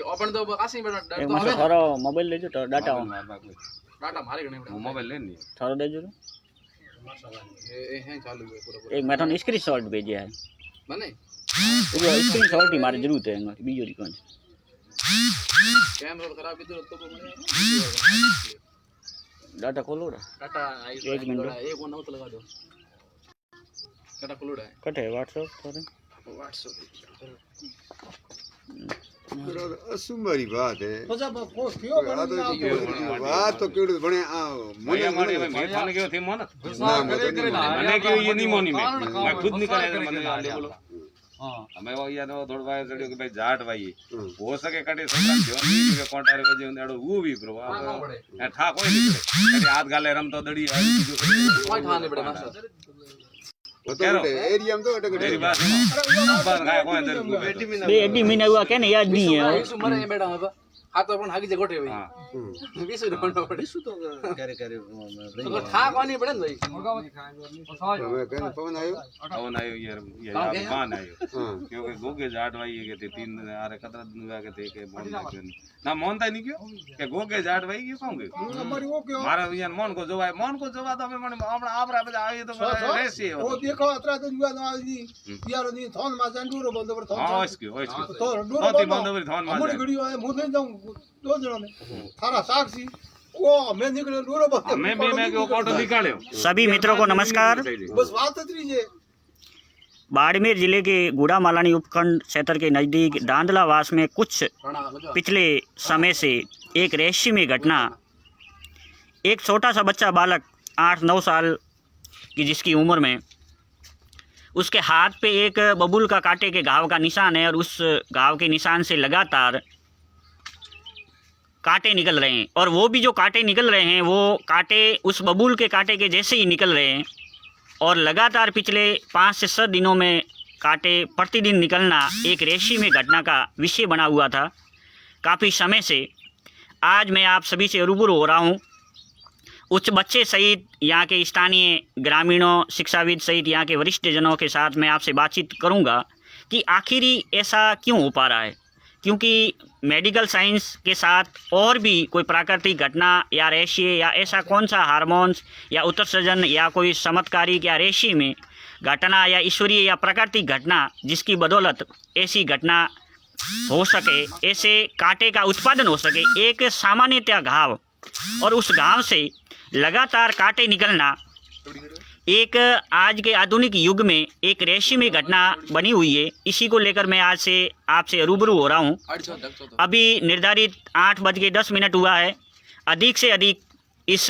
Open तो आसी बेटा एक मस्त थारो मोबाइल लेजो तो डाटा ऑन डाटा मारे गने मोबाइल लेनी थारो देजो ए है चालू है पूरा एक मैं थाने स्क्रीनशॉट भेजे है माने वो स्क्रीनशॉट ही मारे जरूरत है बीजो री कोन कैमरा खराब इधर तो डाटा खोलो डाटा एक मिनट एक वन आउट लगा दो डाटा खोलो है कटे व्हाट्सएप थारे व्हाट्सएप असुमारी बात है बात तो क्यों बने मोने मारे मैं थाने के थे मन मैंने क्यों ये नहीं मोनी मैं खुद निकाले मैंने ले बोलो हां हमें वो यार थोड़ा भाई जड़ियो के भाई जाट भाई हो सके कटे सब जो नहीं के कोटारे बजे उन्हें वो भी प्रो ठा कोई नहीं करे हाथ गाले रम तो दड़ी कोई ठाने पड़े मास्टर वो तो एरिया में तो अटक तेरी बात सुनो बात गाय कोई अंदर बे एडी महीना हुआ क्या नहीं याद नहीं है मरे बेटा हाथ अपन हागी जे गोटे भाई 20 रुपया पड़े तो करे करे तो ठा कोनी पड़े भाई मैं कहने पवन आयो यार ये बान आयो क्योंकि गोगे जाट भाई के थे 3 दिन आरे कतरा दिन हुआ के थे के मन ना मोनता नहीं क्यों के गोगे जाट भाई क्यों कहूंगे मारा यार मन को जोवा तो हमें मन अपना आपरा बजा आए तो रेसी ओ देखो अतरा दिन हुआ ना जी यार नहीं थोन मा जंडूरो बंद पर थोन हां इसके तो डूरो बंद पर थोन मा मुड़ी घड़ी है मुझे जाऊं दो जनों ने थारा साक्षी ओ मैं निकले डूरो बंद मैं वो फोटो निकाले सभी मित्रों को नमस्कार। बस बात इतनी है बाड़मेर जिले के गुड़ामालानी उपखंड क्षेत्र के नज़दीक दांदलावास में कुछ पिछले समय से एक रहस्यमय घटना, एक छोटा सा बच्चा बालक 8-9 साल की जिसकी उम्र में उसके हाथ पे एक बबूल का कांटे के घाव का निशान है और उस घाव के निशान से लगातार कांटे निकल रहे हैं और वो भी जो कांटे निकल रहे हैं वो कांटे उस बबूल के कांटे के जैसे ही निकल रहे हैं और लगातार पिछले 5 से 7 दिनों में कांटे प्रतिदिन निकलना एक रहस्यमय घटना का विषय बना हुआ था। काफ़ी समय से आज मैं आप सभी से रूबरू हो रहा हूँ। उच्च बच्चे सहित यहाँ के स्थानीय ग्रामीणों, शिक्षाविद सहित यहाँ के वरिष्ठ जनों के साथ मैं आपसे बातचीत करूँगा कि आखिर ऐसा क्यों हो पा रहा है, क्योंकि मेडिकल साइंस के साथ और भी कोई प्राकृतिक घटना या रहस्य या ऐसा कौन सा हार्मोन्स या उत्सर्जन या कोई चमत्कारिक या रहस्यमय घटना या ईश्वरीय या प्राकृतिक घटना जिसकी बदौलत ऐसी घटना हो सके, ऐसे कांटे का उत्पादन हो सके। एक सामान्यतः घाव और उस घाव से लगातार कांटे निकलना एक आज के आधुनिक युग में एक रहस्यमय घटना बनी हुई है। इसी को लेकर मैं आज से आपसे रूबरू हो रहा हूँ। अभी निर्धारित 8:10 हुआ है। अधिक से अधिक इस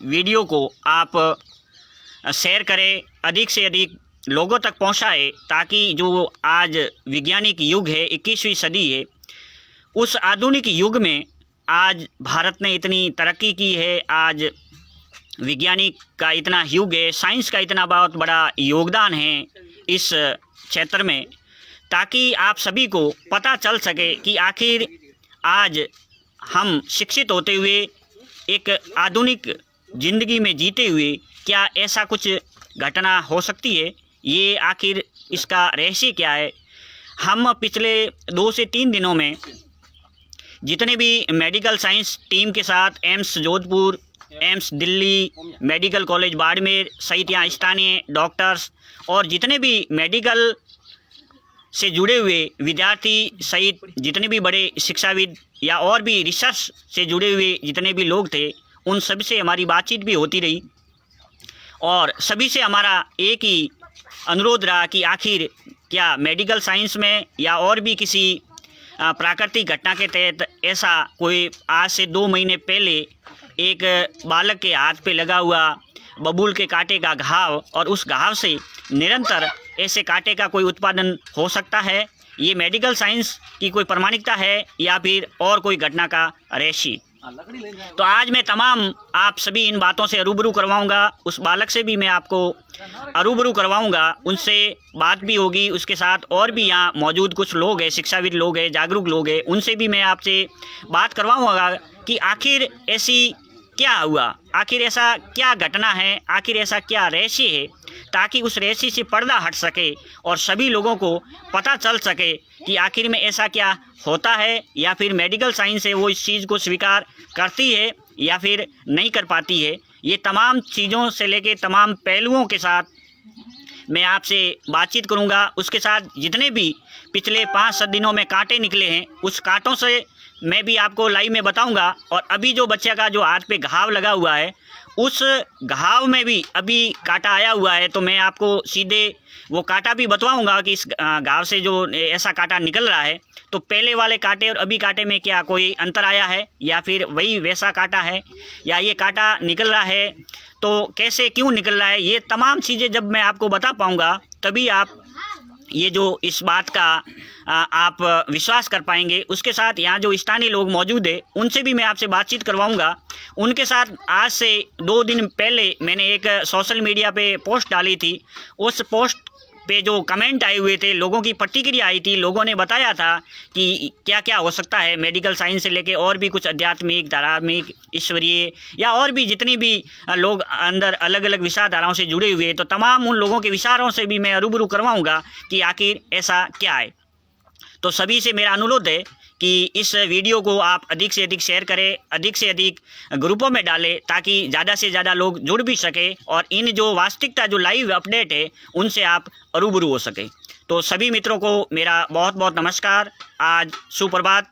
वीडियो को आप शेयर करें, अधिक से अधिक लोगों तक पहुँचाएं, ताकि जो आज वैज्ञानिक युग है, 21वीं सदी है, उस आधुनिक युग में आज भारत ने इतनी तरक्की की है, आज विज्ञानिक का इतना युग है, साइंस का इतना बहुत बड़ा योगदान है इस क्षेत्र में, ताकि आप सभी को पता चल सके कि आखिर आज हम शिक्षित होते हुए एक आधुनिक ज़िंदगी में जीते हुए क्या ऐसा कुछ घटना हो सकती है, ये आखिर इसका रहस्य क्या है। हम पिछले 2 से 3 दिनों में जितने भी मेडिकल साइंस टीम के साथ AIIMS Jodhpur, AIIMS Delhi, medical college Barmer सहित यहाँ स्थानीय डॉक्टर्स और जितने भी मेडिकल से जुड़े हुए विद्यार्थी सहित जितने भी बड़े शिक्षाविद या और भी रिसर्च से जुड़े हुए जितने भी लोग थे, उन सभी से हमारी बातचीत भी होती रही और सभी से हमारा एक ही अनुरोध रहा कि आखिर क्या मेडिकल साइंस में या और भी किसी प्राकृतिक घटना के तहत ऐसा कोई आज से 2 महीने पहले एक बालक के हाथ पे लगा हुआ बबूल के कांटे का घाव और उस घाव से निरंतर ऐसे कांटे का कोई उत्पादन हो सकता है, ये मेडिकल साइंस की कोई प्रामाणिकता है या फिर और कोई घटना का रहस्य। तो आज मैं तमाम आप सभी इन बातों से रूबरू करवाऊंगा। उस बालक से भी मैं आपको रूबरू करवाऊंगा, उनसे बात भी होगी। उसके साथ और भी यहाँ मौजूद कुछ लोग हैं, शिक्षाविद लोग हैं, जागरूक लोग हैं, उनसे भी मैं आपसे बात करवाऊंगा कि आखिर ऐसी क्या हुआ, आखिर ऐसा क्या घटना है, आखिर ऐसा क्या रहस्य है ताकि उस रेसी से पर्दा हट सके और सभी लोगों को पता चल सके कि आखिर में ऐसा क्या होता है, या फिर मेडिकल साइंस है वो इस चीज़ को स्वीकार करती है या फिर नहीं कर पाती है। ये तमाम चीज़ों से लेके तमाम पहलुओं के साथ मैं आपसे बातचीत करूंगा। उसके साथ जितने भी पिछले 5-7 दिनों में कांटे निकले हैं उस कांटों से मैं भी आपको लाइव में बताऊंगा। और अभी जो बच्चे का जो हाथ पे घाव लगा हुआ है उस घाव में भी अभी कांटा आया हुआ है, तो मैं आपको सीधे वो कांटा भी बतवाऊंगा कि इस घाव से जो ऐसा कांटा निकल रहा है तो पहले वाले कांटे और अभी कांटे में क्या कोई अंतर आया है या फिर वही वैसा कांटा है, या ये कांटा निकल रहा है तो कैसे क्यों निकल रहा है, ये तमाम चीज़ें जब मैं आपको बता पाऊंगा तभी आप ये जो इस बात का आप विश्वास कर पाएंगे। उसके साथ यहाँ जो स्थानीय लोग मौजूद है उनसे भी मैं आपसे बातचीत करवाऊंगा। उनके साथ आज से 2 दिन पहले मैंने एक सोशल मीडिया पे पोस्ट डाली थी, उस पोस्ट पे जो कमेंट आए हुए थे, लोगों की प्रतिक्रिया आई थी, लोगों ने बताया था कि क्या क्या हो सकता है मेडिकल साइंस से लेके और भी कुछ आध्यात्मिक, धार्मिक, ईश्वरीय या और भी जितनी भी लोग अंदर अलग अलग विचारधाराओं से जुड़े हुए हैं, तो तमाम उन लोगों के विचारों से भी मैं रूबरू करवाऊँगा कि आखिर ऐसा क्या है। तो सभी से मेरा अनुरोध है कि इस वीडियो को आप अधिक से अधिक शेयर करें, अधिक से अधिक ग्रुपों में डालें ताकि ज़्यादा से ज़्यादा लोग जुड़ भी सके और इन जो वास्तविकता जो लाइव अपडेट है उनसे आप रूबरू हो सके। तो सभी मित्रों को मेरा बहुत बहुत नमस्कार, आज सुप्रभात।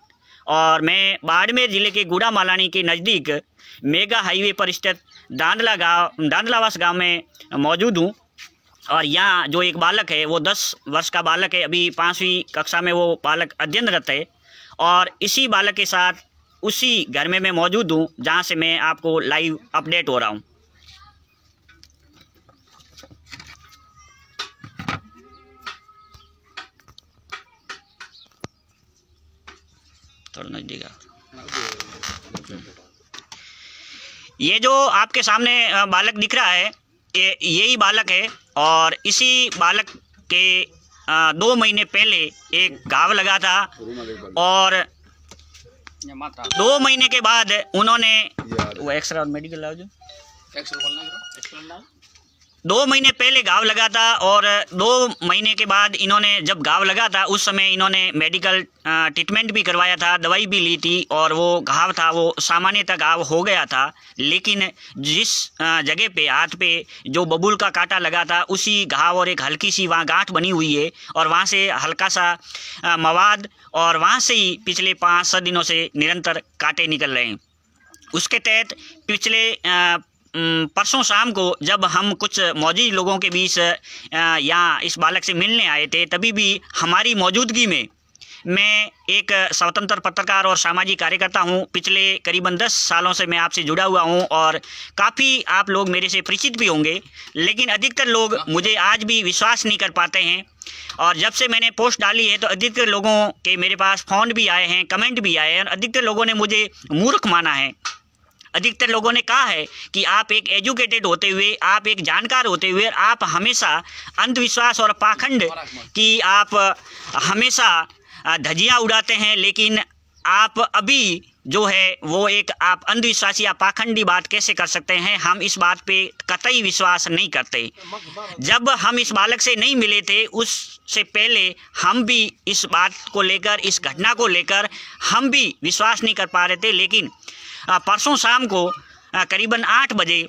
और मैं बाड़मेर ज़िले के गुड़ा मालानी के नज़दीक मेगा हाईवे पर स्थित दांदलावास गाँव में मौजूद हूँ। और यहाँ जो एक बालक है वो 10 वर्ष का बालक है, अभी 5वीं कक्षा में वो बालक अध्ययनरत है। और इसी बालक के साथ उसी घर में मैं मौजूद हूँ जहाँ से मैं आपको लाइव अपडेट हो रहा हूँ। थोड़ा नजदीक ये जो आपके सामने बालक दिख रहा है यही बालक है। और इसी बालक के 2 महीने पहले एक घाव लगा था और 2 महीने के बाद उन्होंने वो एक्सरे और मेडिकल लाओ जो 2 महीने पहले घाव लगा था और 2 महीने के बाद इन्होंने जब घाव लगा था उस समय इन्होंने मेडिकल ट्रीटमेंट भी करवाया था, दवाई भी ली थी और वो घाव था वो सामान्यतः घाव हो गया था। लेकिन जिस जगह पे हाथ पे जो बबूल का कांटा लगा था उसी घाव और एक हल्की सी वहाँ गांठ बनी हुई है और वहाँ से हल्का सा मवाद और वहाँ से ही पिछले 5-7 दिनों से निरंतर कांटे निकल रहे हैं। उसके तहत पिछले परसों शाम को जब हम कुछ मौजूद लोगों के बीच यहाँ इस बालक से मिलने आए थे तभी भी हमारी मौजूदगी में मैं एक स्वतंत्र पत्रकार और सामाजिक कार्यकर्ता हूँ। पिछले करीबन 10 सालों से मैं आपसे जुड़ा हुआ हूँ और काफ़ी आप लोग मेरे से परिचित भी होंगे, लेकिन अधिकतर लोग मुझे आज भी विश्वास नहीं कर पाते हैं। और जब से मैंने पोस्ट डाली है तो अधिकतर लोगों के मेरे पास फ़ोन भी आए हैं, कमेंट भी आए हैं और अधिकतर लोगों ने मुझे मूर्ख माना है। अधिकतर लोगों ने कहा है कि आप एक एजुकेटेड होते हुए, आप एक जानकार होते हुए आप हमेशा अंधविश्वास और पाखंड की आप हमेशा धज्जियाँ उड़ाते हैं, लेकिन आप अभी जो है वो एक आप अंधविश्वासी या पाखंडी बात कैसे कर सकते हैं। हम इस बात पे कतई विश्वास नहीं करते। जब हम इस बालक से नहीं मिले थे उससे पहले हम भी इस बात को लेकर, इस घटना को लेकर हम भी विश्वास नहीं कर पा रहे थे, लेकिन परसों शाम को करीबन 8 बजे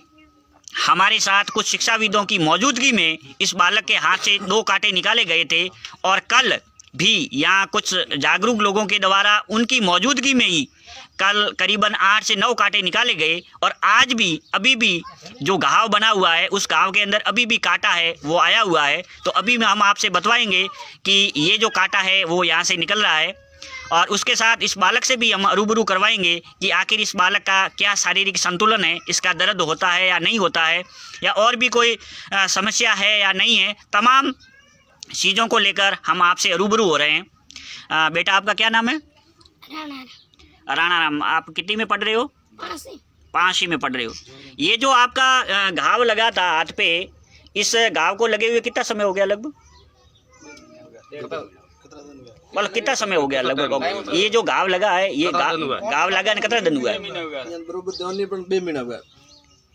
हमारे साथ कुछ शिक्षाविदों की मौजूदगी में इस बालक के हाथ से 2 कांटे निकाले गए थे और कल भी यहाँ कुछ जागरूक लोगों के द्वारा उनकी मौजूदगी में ही कल करीबन 8 से 9 कांटे निकाले गए। और आज भी अभी भी जो घाव बना हुआ है उस घाव के अंदर अभी भी कांटा है वो आया हुआ है। तो अभी हम आपसे बतवाएंगे कि ये जो कांटा है वो यहाँ से निकल रहा है और उसके साथ इस बालक से भी हम रूबरू करवाएंगे कि आखिर इस बालक का क्या शारीरिक संतुलन है, इसका दर्द होता है या नहीं होता है, या और भी कोई समस्या है या नहीं है। तमाम चीज़ों को लेकर हम आपसे रूबरू हो रहे हैं। बेटा आपका क्या नाम है? राणा राम। आप कितनी में पढ़ रहे हो? 5वीं में पढ़ रहे हो। ये जो आपका घाव लगा था हाथ पे, इस घाव को लगे हुए कितना समय हो गया लगभग? मतलब कितना समय हो गया लगभग? ये जो घाव लगा है ये घाव लगा कितना दिन हुआ है? बरोबर 2 महीना हुआ।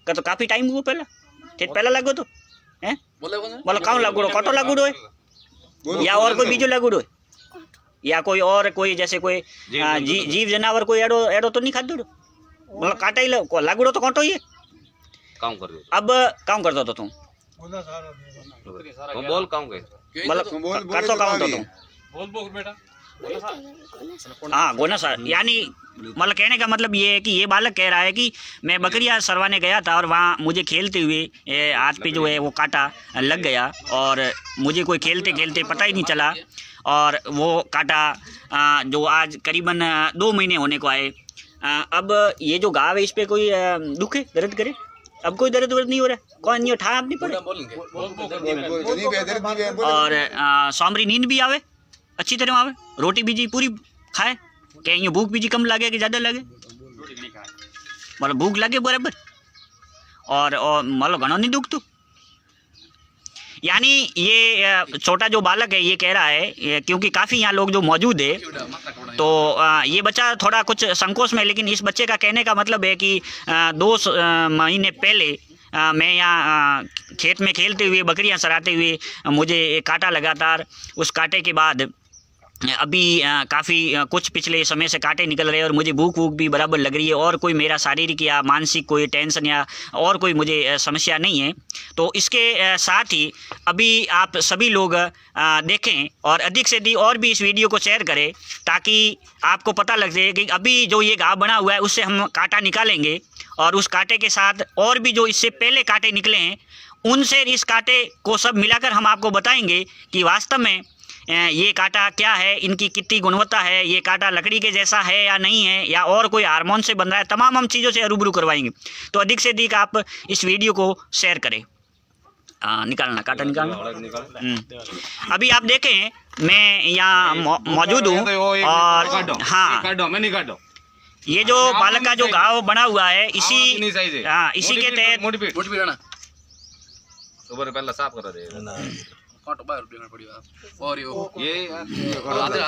तो काफी टाइम हुआ पहला लगो तो हैं बोले कौन बोलो काउं लागूड़ो कांटो लागूड़ो है या और कोई बीजो लागूड़ो है या कोई और कोई जैसे कोई जीव जनावर कोई एडो एडो तो नहीं खाधो बोलो काटा ही लागूड़ो तो कांटो ही है काम कर रहे अब काम करतो तो तुम बोला सारा हो बोल काम के मतलब करतो काम तो तुम बोल बोल बेटा हाँ गोना सर यानी मतलब कहने का मतलब ये है कि ये बालक कह रहा है कि मैं बकरियां सरवाने गया था और वहाँ मुझे खेलते हुए हाथ पे जो है वो कांटा लग गया और मुझे कोई खेलते खेलते पता ही नहीं चला और वो कांटा जो आज करीबन 2 महीने होने को आए। अब ये जो घाव है इस पे कोई दुख है दर्द करे अब कोई दर्द वर्द नहीं हो रहा कौन नहीं उठा नहीं पड़े और सामरी नींद भी आवे अच्छी तरह आवे रोटी बीजी पूरी खाए क्या ये भूख बीजी कम लगे कि ज़्यादा लगे मतलब भूख लगे बराबर और मतलब घणो नहीं दुख तो यानी ये छोटा जो बालक है ये कह रहा है क्योंकि काफ़ी यहाँ लोग जो मौजूद है तो ये बच्चा थोड़ा कुछ संकोच में लेकिन इस बच्चे का कहने का मतलब है कि 2 महीने पहले मैं यहाँ खेत में खेलते हुए बकरियाँ चराते हुए मुझे कांटा लगातार उस कांटे के बाद अभी काफ़ी कुछ पिछले समय से कांटे निकल रहे हैं और मुझे भूख वूख भी बराबर लग रही है और कोई मेरा शारीरिक या मानसिक कोई टेंशन या और कोई मुझे समस्या नहीं है। तो इसके साथ ही अभी आप सभी लोग देखें और अधिक से अधिक और भी इस वीडियो को शेयर करें ताकि आपको पता लग जाए कि अभी जो ये घाव बना हुआ है उससे हम कांटा निकालेंगे और उस कांटे के साथ और भी जो इससे पहले कांटे निकले हैं उनसे इस कांटे को सब मिलाकर हम आपको बताएंगे कि वास्तव में ये कांटा क्या है, इनकी कितनी गुणवत्ता है, ये कांटा लकड़ी के जैसा है या नहीं है या और कोई हार्मोन से बन रहा है, तमाम हम चीज़ों से रूबरू करवाएंगे। तो अधिक से अधिक आप इस वीडियो को शेयर करें। निकालना कांटा निकालना। अभी आप देखें मैं यहाँ मौजूद हूँ और हाँ ये जो बालक का जो घाव बना हुआ है इसी के तहत पहले साफ कर दे कांटो बाहर देना पड़ेगा और ये आधा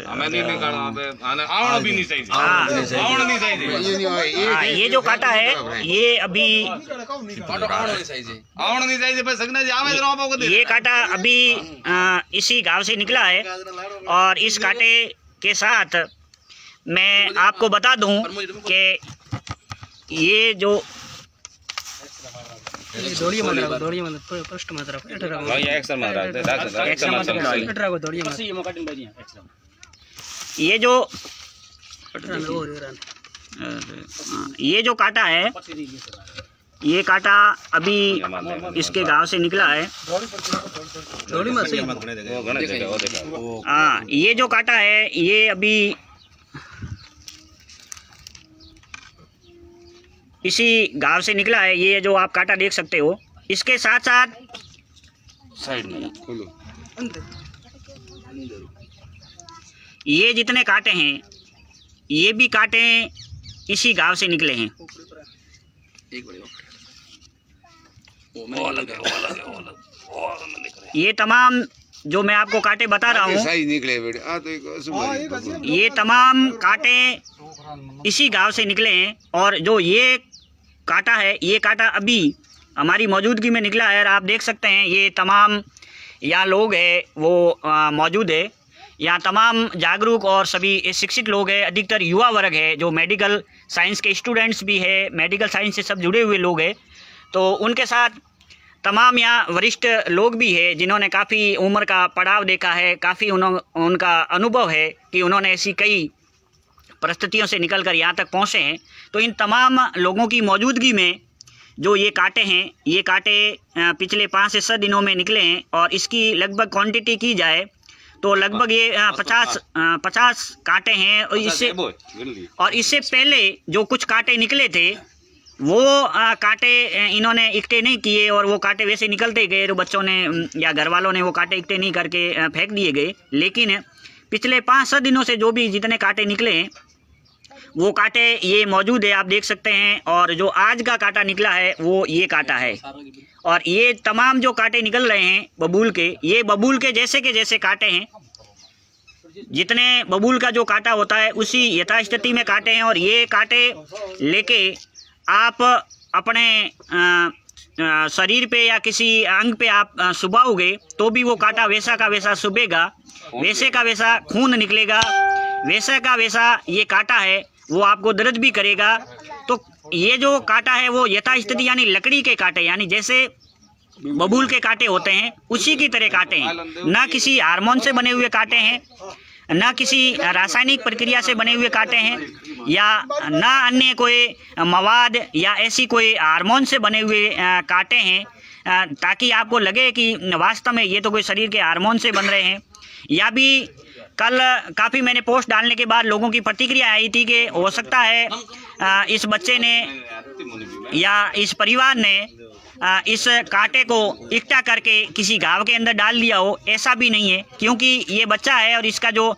हमें नहीं निकालना आवड़ भी नहीं चाहिए आवड़ नहीं चाहिए ये जो कांटा है ये अभी आवड़ नहीं चाहिए भाई सगना जी आवे जरा आपको ये कांटा अभी इसी गांव से निकला है और इस कांटे के साथ मैं आपको बता दूं कि ये जो ये जो कांटा है ये कांटा अभी इसके गांव से निकला है। हाँ ये जो कांटा है ये अभी इसी गांव से निकला है। ये जो आप कांटा देख सकते हो इसके साथ साथ साइड में ये जितने कांटे हैं ये भी कांटे इसी गांव से निकले हैं। ये तमाम जो मैं आपको कांटे बता रहा हूँ ये तमाम कांटे इसी गांव से निकले हैं और जो ये कांटा है ये कांटा अभी हमारी मौजूदगी में निकला है और आप देख सकते हैं ये तमाम यहाँ लोग हैं वो मौजूद है। यहाँ तमाम जागरूक और सभी शिक्षित लोग हैं, अधिकतर युवा वर्ग है जो मेडिकल साइंस के स्टूडेंट्स भी है, मेडिकल साइंस से सब जुड़े हुए लोग हैं। तो उनके साथ तमाम यहाँ वरिष्ठ लोग भी है जिन्होंने काफ़ी उम्र का पड़ाव देखा है, काफ़ी उनका अनुभव है कि उन्होंने ऐसी कई परिस्थितियों से निकलकर यहाँ तक पहुँचे हैं। तो इन तमाम लोगों की मौजूदगी में जो ये कांटे हैं ये कांटे पिछले 5 से 7 दिनों में निकले हैं और इसकी लगभग क्वांटिटी की जाए तो लगभग ये 50 कांटे हैं। और इससे पहले जो कुछ कांटे निकले थे वो कांटे इन्होंने इकट्ठे नहीं किए और वो कांटे वैसे निकलते गए, तो बच्चों ने या घर वालों ने वो कांटे इकट्ठे नहीं करके फेंक दिए गए। लेकिन पिछले 5-7 दिनों से जो भी जितने कांटे निकले हैं वो कांटे ये मौजूद है, आप देख सकते हैं। और जो आज का कांटा निकला है वो ये कांटा है और ये तमाम जो कांटे निकल रहे हैं बबूल के, ये बबूल के जैसे कांटे हैं। जितने बबूल का जो कांटा होता है उसी यथास्थिति में काटे हैं, और ये कांटे लेके आप अपने शरीर पे या किसी अंग पे आप सुबाओगे तो भी वो कांटा वैसा का वैसा सुबेगा, वैसे का वैसा खून निकलेगा, वैसा का वैसा ये कांटा है वो आपको दर्द भी करेगा। तो ये जो कांटा है वो यथास्थिति यानी लकड़ी के कांटे, यानी जैसे बबूल के कांटे होते हैं उसी की तरह कांटे हैं, ना किसी हार्मोन से बने हुए कांटे हैं, ना किसी रासायनिक प्रक्रिया से बने हुए कांटे हैं, या ना अन्य कोई मवाद या ऐसी कोई हार्मोन से बने हुए कांटे हैं, ताकि आपको लगे कि वास्तव में ये तो कोई शरीर के हार्मोन से बन रहे हैं। या भी कल काफ़ी मैंने पोस्ट डालने के बाद लोगों की प्रतिक्रिया आई थी कि हो सकता है इस बच्चे ने या इस परिवार ने इस कांटे को इकट्ठा करके किसी घाव के अंदर डाल दिया हो। ऐसा भी नहीं है, क्योंकि ये बच्चा है और इसका जो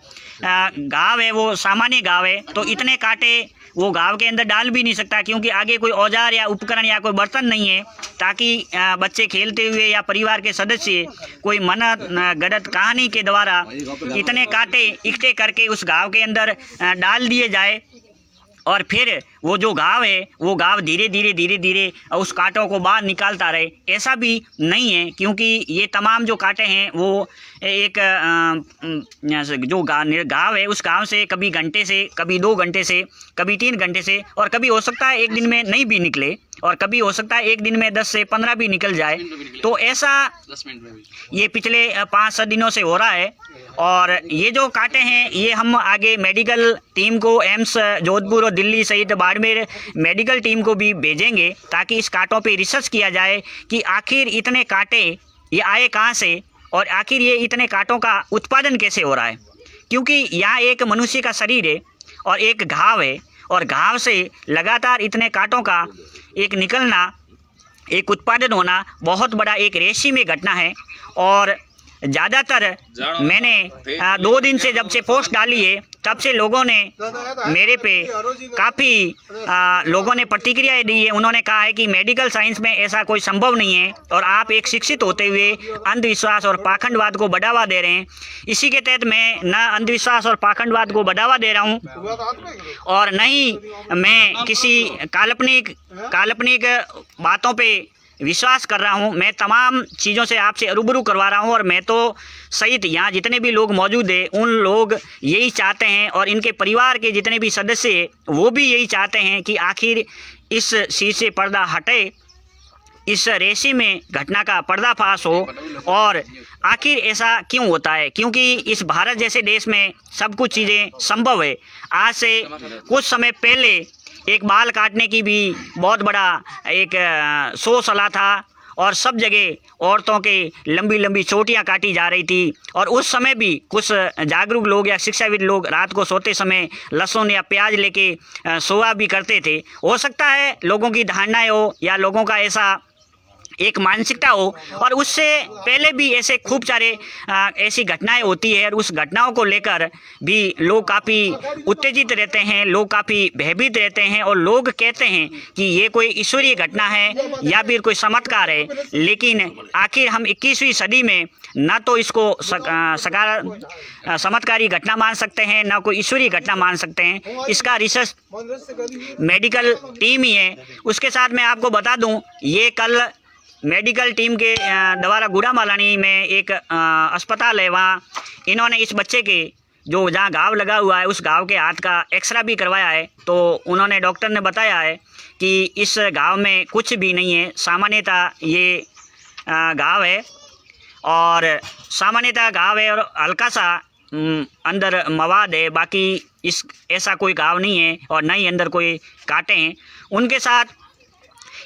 घाव है वो सामान्य घाव है, तो इतने कांटे वो घाव के अंदर डाल भी नहीं सकता, क्योंकि आगे कोई औजार या उपकरण या कोई बर्तन नहीं है ताकि बच्चे खेलते हुए या परिवार के सदस्य कोई मन गढ़ंत कहानी के द्वारा इतने कांटे इकट्ठे करके उस घाव के अंदर डाल दिए जाए और फिर वो जो घाव है वो घाव धीरे धीरे उस कांटों को बाहर निकालता रहे। ऐसा भी नहीं है, क्योंकि ये तमाम जो कांटे हैं वो एक जो घाव है उस घाव से कभी घंटे से, कभी 2 घंटे से, कभी 3 घंटे से, और कभी हो सकता है एक दिन में नहीं भी निकले, और कभी हो सकता है एक दिन में 10 से 15 भी निकल जाए। तो ऐसा 10 मिनट में भी ये पिछले 5-7 दिनों से हो रहा है। और ये जो कांटे हैं ये हम आगे मेडिकल टीम को एम्स जोधपुर और दिल्ली सहित बाड़मेर मेडिकल टीम को भी भेजेंगे, ताकि इस कांटों पे रिसर्च किया जाए कि आखिर इतने कांटे ये आए कहाँ से और आखिर ये इतने कांटों का उत्पादन कैसे हो रहा है। क्योंकि यहाँ एक मनुष्य का शरीर है और एक घाव है, और घाव से लगातार इतने कांटों का एक निकलना, एक उत्पादन होना बहुत बड़ा एक रेशमी घटना है। और ज़्यादातर मैंने 2 दिन से जब से पोस्ट डाली है तब से लोगों ने मेरे पे काफ़ी लोगों ने प्रतिक्रियाएं दी है। उन्होंने कहा है कि मेडिकल साइंस में ऐसा कोई संभव नहीं है और आप एक शिक्षित होते हुए अंधविश्वास और पाखंडवाद को बढ़ावा दे रहे हैं। इसी के तहत मैं न अंधविश्वास और पाखंडवाद को बढ़ावा दे रहा हूं और न ही मैं किसी काल्पनिक बातों पे विश्वास कर रहा हूं। मैं तमाम चीज़ों से आपसे रूबरू करवा रहा हूं, और मैं तो सहित यहाँ जितने भी लोग मौजूद हैं उन लोग यही चाहते हैं, और इनके परिवार के जितने भी सदस्य हैं वो भी यही चाहते हैं कि आखिर इस चीज़ से पर्दा हटे, इस रेशे में घटना का पर्दाफाश हो। और आखिर ऐसा क्यों होता है? क्योंकि इस भारत जैसे देश में सब कुछ चीज़ें संभव है। आज से कुछ समय पहले एक बाल काटने की भी बहुत बड़ा एक शो चला था, और सब जगह औरतों के लंबी लंबी चोटियां काटी जा रही थी। और उस समय भी कुछ जागरूक लोग या शिक्षाविद लोग रात को सोते समय लहसुन या प्याज लेके सोया भी करते थे। हो सकता है लोगों की धारणाएं हो या लोगों का ऐसा एक मानसिकता हो, और उससे पहले भी ऐसे खूब सारे ऐसी घटनाएं होती है, और उस घटनाओं को लेकर भी लोग काफ़ी उत्तेजित रहते हैं, लोग काफ़ी भयभीत रहते हैं, और लोग कहते हैं कि ये कोई ईश्वरीय घटना है या फिर कोई चमत्कार है। लेकिन आखिर हम 21वीं सदी में ना तो इसको चमत्कारी घटना मान सकते हैं, ना कोई ईश्वरीय घटना मान सकते हैं। इसका रिसर्च मेडिकल टीम ही है। उसके साथ मैं आपको बता दूं, ये कल मेडिकल टीम के द्वारा गुड़ामालानी में एक अस्पताल है, वहाँ इन्होंने इस बच्चे के जो जहाँ घाव लगा हुआ है उस घाव के हाथ का एक्सरे भी करवाया है। तो उन्होंने डॉक्टर ने बताया है कि इस घाव में कुछ भी नहीं है, सामान्यतः ये घाव है, और सामान्यतः घाव है और हल्का सा अंदर मवाद है, बाकी इस ऐसा कोई घाव नहीं है और न ही अंदर कोई कांटे हैं। उनके साथ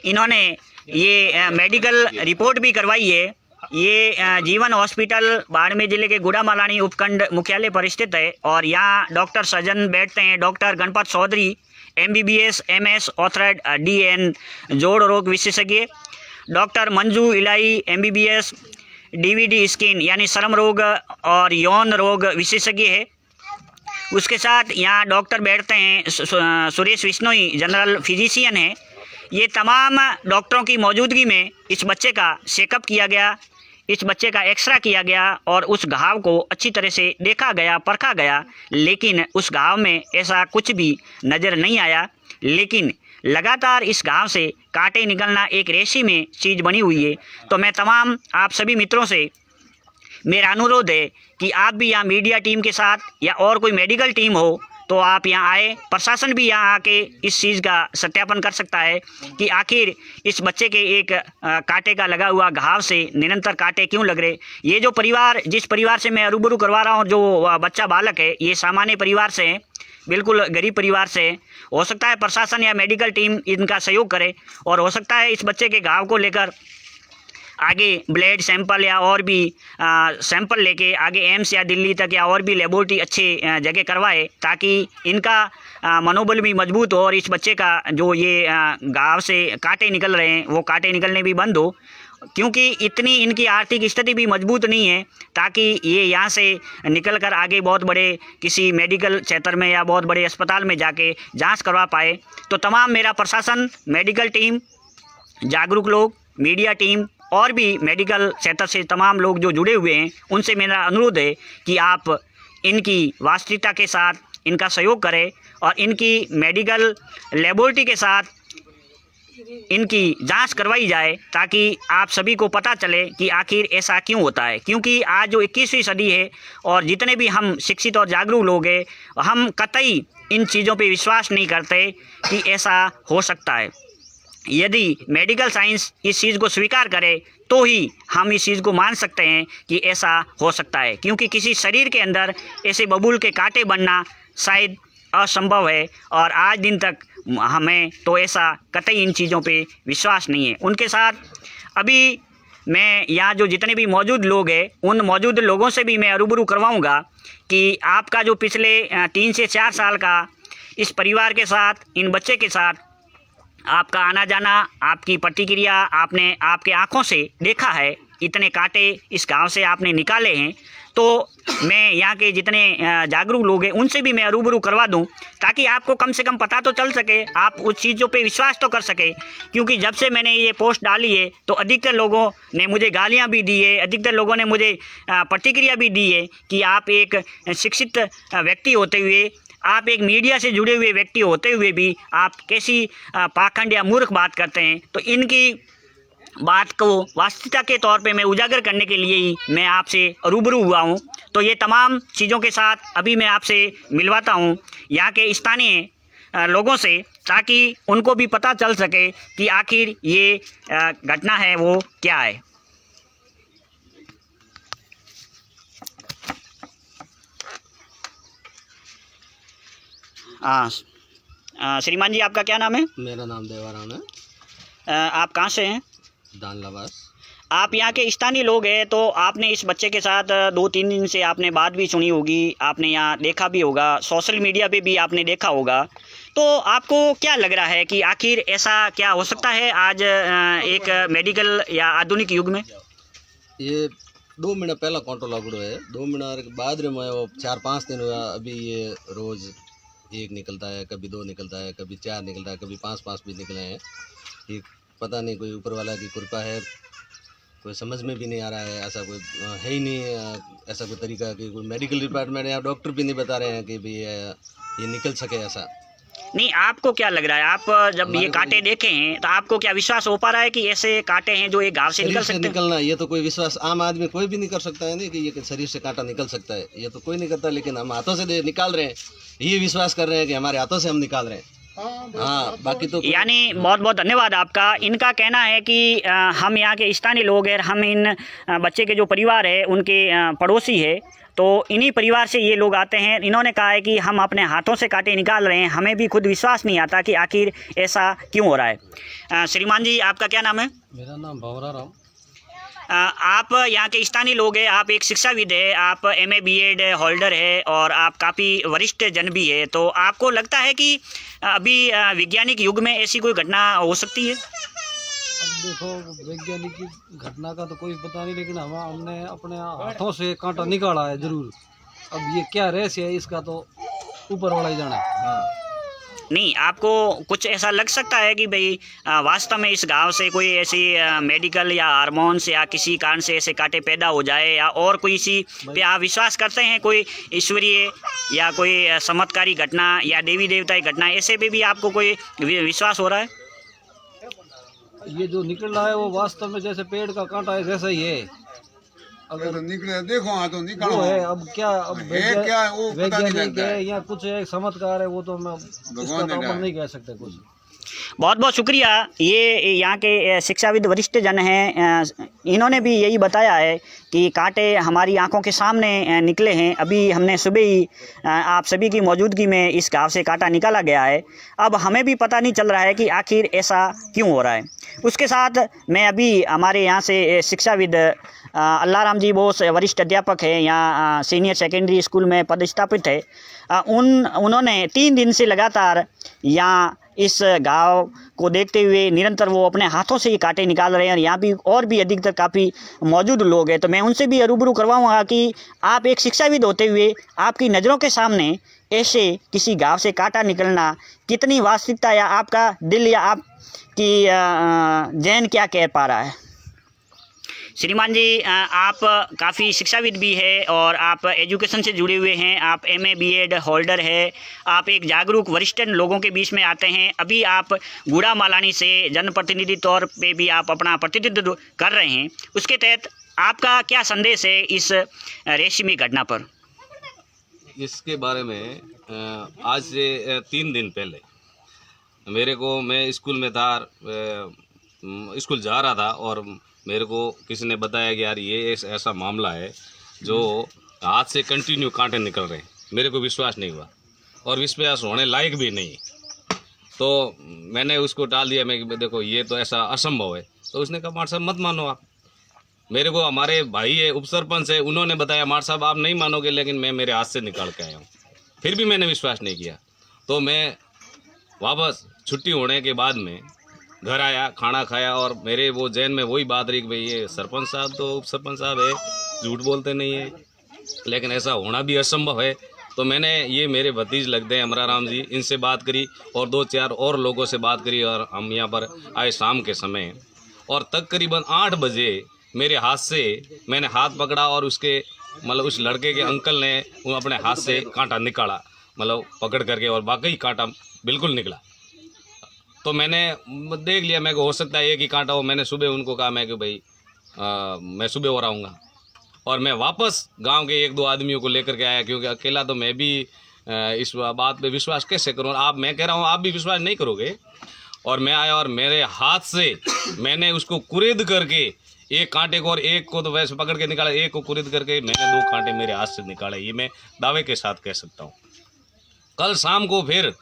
इन्होंने ये मेडिकल रिपोर्ट भी करवाई है। ये जीवन हॉस्पिटल बाड़मेर जिले के गुड़ामालानी उपखंड मुख्यालय पर स्थित है, और यहाँ डॉक्टर सर्जन बैठते हैं। Doctor Ganpat Chaudhary MBBS MS ऑथराइड DN जोड़ रोग विशेषज्ञ, डॉक्टर मंजू इलाई MBBS DVD स्किन यानी श्रम रोग और यौन रोग विशेषज्ञ है। उसके साथ यहाँ डॉक्टर बैठते हैं सुरेश विश्नोई जनरल फिजिशियन है। ये तमाम डॉक्टरों की मौजूदगी में इस बच्चे का चेकअप किया गया, इस बच्चे का एक्सरे किया गया और उस घाव को अच्छी तरह से देखा गया, परखा गया, लेकिन उस घाव में ऐसा कुछ भी नज़र नहीं आया। लेकिन लगातार इस घाव से कांटे निकलना एक रेशी में चीज़ बनी हुई है। तो मैं तमाम आप सभी मित्रों से मेरा अनुरोध है कि आप भी यहाँ मीडिया टीम के साथ या और कोई मेडिकल टीम हो तो आप यहाँ आए, प्रशासन भी यहाँ आके इस चीज़ का सत्यापन कर सकता है कि आखिर इस बच्चे के एक कांटे का लगा हुआ घाव से निरंतर कांटे क्यों लग रहे। ये जो परिवार, जिस परिवार से मैं रूबरू करवा रहा हूँ, जो बच्चा बालक है, ये सामान्य परिवार से है, बिल्कुल गरीब परिवार से है। हो सकता है प्रशासन या मेडिकल टीम इनका सहयोग करे और हो सकता है इस बच्चे के घाव को लेकर आगे ब्लड सैंपल या और भी सैंपल लेके आगे एम्स या दिल्ली तक या और भी लेबोरेटरी अच्छे जगह करवाए, ताकि इनका मनोबल भी मजबूत हो और इस बच्चे का जो ये घाव से कांटे निकल रहे हैं वो कांटे निकलने भी बंद हो, क्योंकि इतनी इनकी आर्थिक स्थिति भी मजबूत नहीं है ताकि ये यहाँ से निकल कर आगे बहुत बड़े किसी मेडिकल क्षेत्र में या बहुत बड़े अस्पताल में जाके जांच करवा पाए। तो तमाम मेरा प्रशासन, मेडिकल टीम, जागरूक लोग, मीडिया टीम और भी मेडिकल क्षेत्र से तमाम लोग जो जुड़े हुए हैं, उनसे मेरा अनुरोध है कि आप इनकी वास्तविकता के साथ इनका सहयोग करें और इनकी मेडिकल लेबोरेटरी के साथ इनकी जांच करवाई जाए, ताकि आप सभी को पता चले कि आखिर ऐसा क्यों होता है। क्योंकि आज जो 21वीं सदी है और जितने भी हम शिक्षित और जागरूक लोग हैं, हम कतई इन चीज़ों पे विश्वास नहीं करते कि ऐसा हो सकता है। यदि मेडिकल साइंस इस चीज़ को स्वीकार करे तो ही हम इस चीज़ को मान सकते हैं कि ऐसा हो सकता है, क्योंकि किसी शरीर के अंदर ऐसे बबूल के कांटे बनना शायद असंभव है और आज दिन तक हमें तो ऐसा कतई इन चीज़ों पे विश्वास नहीं है। उनके साथ अभी मैं यहाँ जो जितने भी मौजूद लोग हैं, उन मौजूद लोगों से भी मैं रूबरू करवाऊँगा कि आपका जो पिछले 3 से 4 साल का इस परिवार के साथ, इन बच्चे के साथ आपका आना जाना, आपकी प्रतिक्रिया आपने आपके आंखों से देखा है, इतने कांटे इस गांव से आपने निकाले हैं, तो मैं यहाँ के जितने जागरूक लोग हैं उनसे भी मैं रूबरू करवा दूं, ताकि आपको कम से कम पता तो चल सके, आप उस चीज़ों पे विश्वास तो कर सके। क्योंकि जब से मैंने ये पोस्ट डाली है तो अधिकतर लोगों ने मुझे गालियाँ भी दी है, अधिकतर लोगों ने मुझे प्रतिक्रिया भी दी है कि आप एक शिक्षित व्यक्ति होते हुए, आप एक मीडिया से जुड़े हुए व्यक्ति होते हुए भी आप कैसी पाखंड या मूर्ख बात करते हैं। तो इनकी बात को वास्तविकता के तौर पे मैं उजागर करने के लिए ही मैं आपसे रूबरू हुआ हूं। तो ये तमाम चीज़ों के साथ अभी मैं आपसे मिलवाता हूं यहाँ के स्थानीय लोगों से, ताकि उनको भी पता चल सके कि आखिर ये घटना है वो क्या है। श्रीमान जी, आपका क्या नाम है? मेरा नाम देवाराम है। आप कहाँ से हैं? दानलाबास। आप यहाँ के स्थानीय लोग हैं, तो आपने इस बच्चे के साथ 2-3 दिन से आपने बात भी सुनी होगी, आपने यहाँ देखा भी होगा, सोशल मीडिया पे भी आपने देखा होगा। तो आपको क्या लग रहा है कि आखिर ऐसा क्या हो सकता है आज एक मेडिकल या आधुनिक युग में? ये 2 महीना पहला कांटो लागू है, 2 महीना के बाद रे मैं 4-5 दिन हुआ। अभी ये रोज़ 1 निकलता है, कभी 2 निकलता है, कभी 4 निकलता है, कभी 5-5 भी निकले हैं। ये पता नहीं, कोई ऊपर वाला की कृपा है, कोई समझ में भी नहीं आ रहा है। ऐसा कोई है ही नहीं, ऐसा कोई तरीका कि कोई मेडिकल डिपार्टमेंट या डॉक्टर भी नहीं बता रहे हैं कि भाई ये निकल सके। ऐसा नहीं, आपको क्या लग रहा है? आप जब ये कांटे देखे हैं तो आपको क्या विश्वास हो पा रहा है कि ऐसे कांटे हैं जो एक घाव से निकल सकते हैं? निकलना ये तो कोई विश्वास आम आदमी कोई भी नहीं कर सकता है, नहीं कि ये शरीर से कांटा निकल सकता है, ये तो कोई नहीं करता। लेकिन हम हाथों से निकाल रहे हैं, ये विश्वास कर रहे हैं कि हमारे हाथों से हम निकाल रहे हैं। हाँ, बाकी तो यानी बहुत बहुत धन्यवाद आपका। इनका कहना है कि हम यहाँ के स्थानीय लोग हैं, हम इन बच्चे के जो परिवार है उनके पड़ोसी है, तो इन्हीं परिवार से ये लोग आते हैं। इन्होंने कहा है कि हम अपने हाथों से कांटे निकाल रहे हैं, हमें भी खुद विश्वास नहीं आता कि आखिर ऐसा क्यों हो रहा है। श्रीमान जी, आपका क्या नाम है? मेरा नाम भंवरा राम। आप यहाँ के स्थानीय लोग हैं, आप एक शिक्षाविद है, आप MA BEd होल्डर है और आप काफ़ी वरिष्ठ जन भी है। तो आपको लगता है कि अभी वैज्ञानिक युग में ऐसी कोई घटना हो सकती है? अब देखो, वैज्ञानिक की घटना का तो कोई पता नहीं, लेकिन हमने अपने हाथों से कांटा निकाला है जरूर। अब ये क्या रहस्य है इसका तो ऊपर वाला ही जाना है। नहीं, आपको कुछ ऐसा लग सकता है कि भाई वास्तव में इस गांव से कोई ऐसी मेडिकल या हार्मोन्स या किसी कारण से ऐसे कांटे पैदा हो जाए, या और कोई सी पे आप विश्वास करते हैं, कोई ईश्वरीय या कोई चमत्कारी घटना या देवी देवता की घटना, ऐसे पे भी आपको कोई विश्वास हो रहा है? ये जो निकल रहा है वो वास्तव में जैसे पेड़ का कांटा है जैसा ही है। अगर तो निकले देखो, हाँ तो वो निकालो है, अब क्या, अब है क्या वो पता नहीं वैज्ञानिक लगता है है। या कुछ है चमत्कार है, वो तो मैं इसका भगवान ने तो कहा अपन नहीं कह सकते कुछ। बहुत बहुत शुक्रिया। ये यहाँ के शिक्षाविद वरिष्ठ जन हैं, इन्होंने भी यही बताया है कि कांटे हमारी आंखों के सामने निकले हैं। अभी हमने सुबह ही आप सभी की मौजूदगी में इस घाव से कांटा निकाला गया है। अब हमें भी पता नहीं चल रहा है कि आखिर ऐसा क्यों हो रहा है। उसके साथ मैं अभी हमारे यहाँ से शिक्षाविद अल्लाराम जी बोस वरिष्ठ अध्यापक है, यहाँ सीनियर सेकेंडरी स्कूल में पदस्थापित है। उन्होंने 3 दिन से लगातार यहाँ इस गांव को देखते हुए निरंतर वो अपने हाथों से ये कांटे निकाल रहे हैं, और यहाँ भी और भी अधिकतर काफ़ी मौजूद लोग हैं। तो मैं उनसे भी रूबरू करवाऊँगा कि आप एक शिक्षाविद होते हुए आपकी नज़रों के सामने ऐसे किसी गांव से कांटा निकलना कितनी वास्तविकता, या आपका दिल या आपकी जहन क्या कह पा रहा है? श्रीमान जी, आप काफ़ी शिक्षाविद भी है और आप एजुकेशन से जुड़े हुए हैं, आप MA B.Ed होल्डर है, आप एक जागरूक वरिष्ठ लोगों के बीच में आते हैं। अभी आप गुड़ा मालानी से जनप्रतिनिधि तौर पे भी आप अपना प्रतिनिधित्व कर रहे हैं। उसके तहत आपका क्या संदेश है इस रेशमी घटना पर? इसके बारे में आज से 3 दिन पहले मेरे को, मैं स्कूल में था, स्कूल जा रहा था, और मेरे को किसी ने बताया कि यार ये ऐसा मामला है जो हाथ से कंटिन्यू कांटे निकल रहे हैं। मेरे को विश्वास नहीं हुआ और विश्वास होने लायक भी नहीं, तो मैंने उसको टाल दिया। मैं कि देखो ये तो ऐसा असंभव है। तो उसने कहा मार साहब मत मानो आप। मेरे को हमारे भाई है, उप सरपंच है, उन्होंने बताया मार साहब आप नहीं मानोगे, लेकिन मैं मेरे हाथ से निकाल के आया हूँ। फिर भी मैंने विश्वास नहीं किया। तो मैं वापस छुट्टी होने के बाद में घर आया, खाना खाया, और मेरे वो जहन में वही बात रही कि भाई ये सरपंच साहब तो उप सरपंच साहब है, झूठ बोलते नहीं है, लेकिन ऐसा होना भी असंभव है। तो मैंने ये मेरे भतीज लगते हैं अमराराम जी, इनसे बात करी और 2-4 और लोगों से बात करी, और हम यहाँ पर आए शाम के समय, और तकरीबन 8 बजे मेरे हाथ से मैंने हाथ पकड़ा, और उसके मतलब उस लड़के के अंकल ने वो अपने हाथ से कांटा निकाला, मतलब पकड़ करके, और वाकई कांटा बिल्कुल निकला। तो मैंने देख लिया, मैं को हो सकता है एक ही कांटा हो। मैंने सुबह उनको कहा मैं कि भाई मैं सुबह और आऊँगा, और मैं वापस गांव के 1-2 आदमियों को लेकर के आया, क्योंकि अकेला तो मैं भी इस बात पे विश्वास कैसे करूँ। आप, मैं कह रहा हूँ आप भी विश्वास नहीं करोगे। और मैं आया और मेरे हाथ से मैंने उसको कुरेद करके एक कांटे को, और एक को तो वैसे पकड़ के निकाला, एक को कुरेद करके मैंने 2 कांटे मेरे हाथ से निकाले। ये मैं दावे के साथ कह सकता हूँ। कल शाम को फिर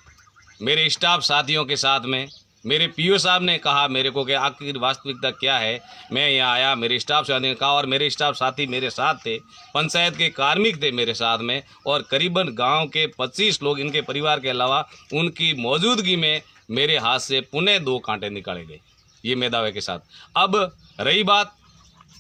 मेरे स्टाफ साथियों के साथ में मेरे PO साहब ने कहा मेरे को कि आखिर वास्तविकता क्या है। मैं यहाँ आया, मेरे स्टाफ साथी ने कहा, और मेरे स्टाफ साथी मेरे साथ थे, पंचायत के कार्मिक थे मेरे साथ में, और करीबन गांव के 25 लोग, इनके परिवार के अलावा, उनकी मौजूदगी में मेरे हाथ से पुनः 2 कांटे निकाले गए। ये मैं दावे के साथ। अब रही बात,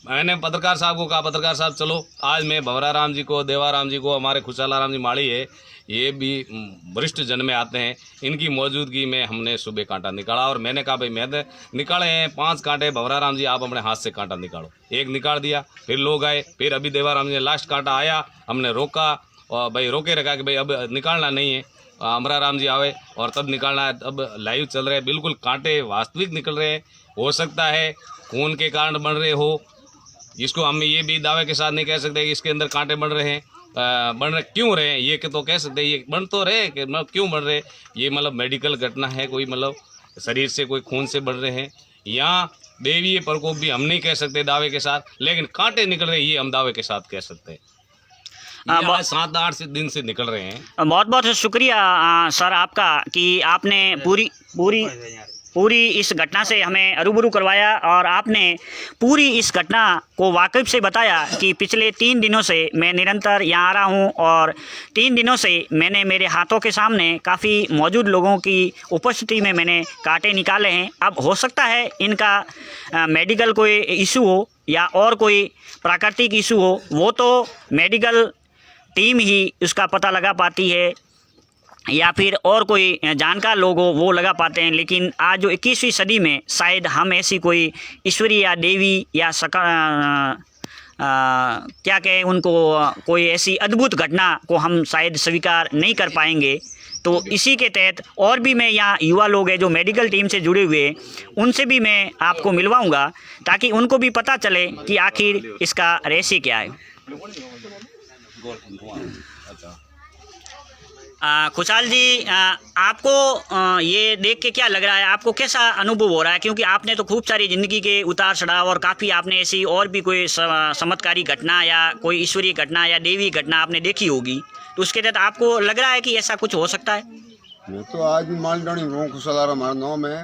मैंने पत्रकार साहब को कहा पत्रकार साहब चलो आज मैं भंवराराम जी को, देवाराम जी को, हमारे खुशालाराम जी माड़ी है, ये भी वरिष्ठ जन में आते हैं, इनकी मौजूदगी में हमने सुबह कांटा निकाला। और मैंने कहा भाई मैं निकाले हैं 5 कांटे, भंवराराम जी आप अपने हाथ से कांटा निकालो। एक निकाल दिया, फिर लोग आए, फिर अभी देवाराम जी ने लास्ट कांटा आया, हमने रोका, और भाई रोके रखा कि भाई अब निकालना नहीं है, अमराराम जी आवे और तब निकालना है। अब लाइव चल रहे हैं, बिल्कुल कांटे वास्तविक निकल रहे हैं। हो सकता है खून के कारण बन रहे हो, इसको हम ये भी दावे के साथ नहीं कह सकते कि इसके अंदर कांटे बन रहे हैं, बन रहे क्यों रहे हैं, ये तो कह सकते हैं ये बन तो रहे कि मतलब क्यों बन रहे, ये मतलब मेडिकल घटना है, कोई मतलब शरीर से कोई खून से बन रहे हैं, या देवीय प्रकोप भी हम नहीं कह सकते दावे के साथ, लेकिन कांटे निकल रहे ये हम दावे के साथ कह सकते हैं। 7-8 दिन से निकल रहे हैं। बहुत बहुत शुक्रिया सर आपका कि आपने पूरी इस घटना से हमें रूबरू करवाया, और आपने पूरी इस घटना को वाकिफ से बताया कि पिछले 3 दिनों से मैं निरंतर यहाँ आ रहा हूँ, और 3 दिनों से मैंने मेरे हाथों के सामने काफ़ी मौजूद लोगों की उपस्थिति में मैंने कांटे निकाले हैं। अब हो सकता है इनका मेडिकल कोई इशू हो या और कोई प्राकृतिक इशू हो, वो तो मेडिकल टीम ही उसका पता लगा पाती है। या फिर और कोई जानकार लोग हो वो लगा पाते हैं, लेकिन आज जो 21वीं सदी में शायद हम ऐसी कोई ईश्वरी या देवी या क्या कहें उनको, कोई ऐसी अद्भुत घटना को हम शायद स्वीकार नहीं कर पाएंगे। तो इसी के तहत और भी मैं यहाँ युवा लोग हैं जो मेडिकल टीम से जुड़े हुए हैं, उनसे भी मैं आपको मिलवाऊंगा ताकि उनको भी पता चले कि आखिर इसका रहस्य क्या है। खुशहाल जी, आपको ये देख के क्या लग रहा है, आपको कैसा अनुभव हो रहा है? क्योंकि आपने तो खूब सारी ज़िंदगी के उतार चढ़ाव और काफ़ी आपने ऐसी और भी कोई चमत्कारी घटना या कोई ईश्वरीय घटना या देवी घटना आपने देखी होगी, तो उसके तहत आपको लग रहा है कि ऐसा कुछ हो सकता है? मैं तो आज भी मालडाणी हूँ, खुशहाल हमारा नाम है।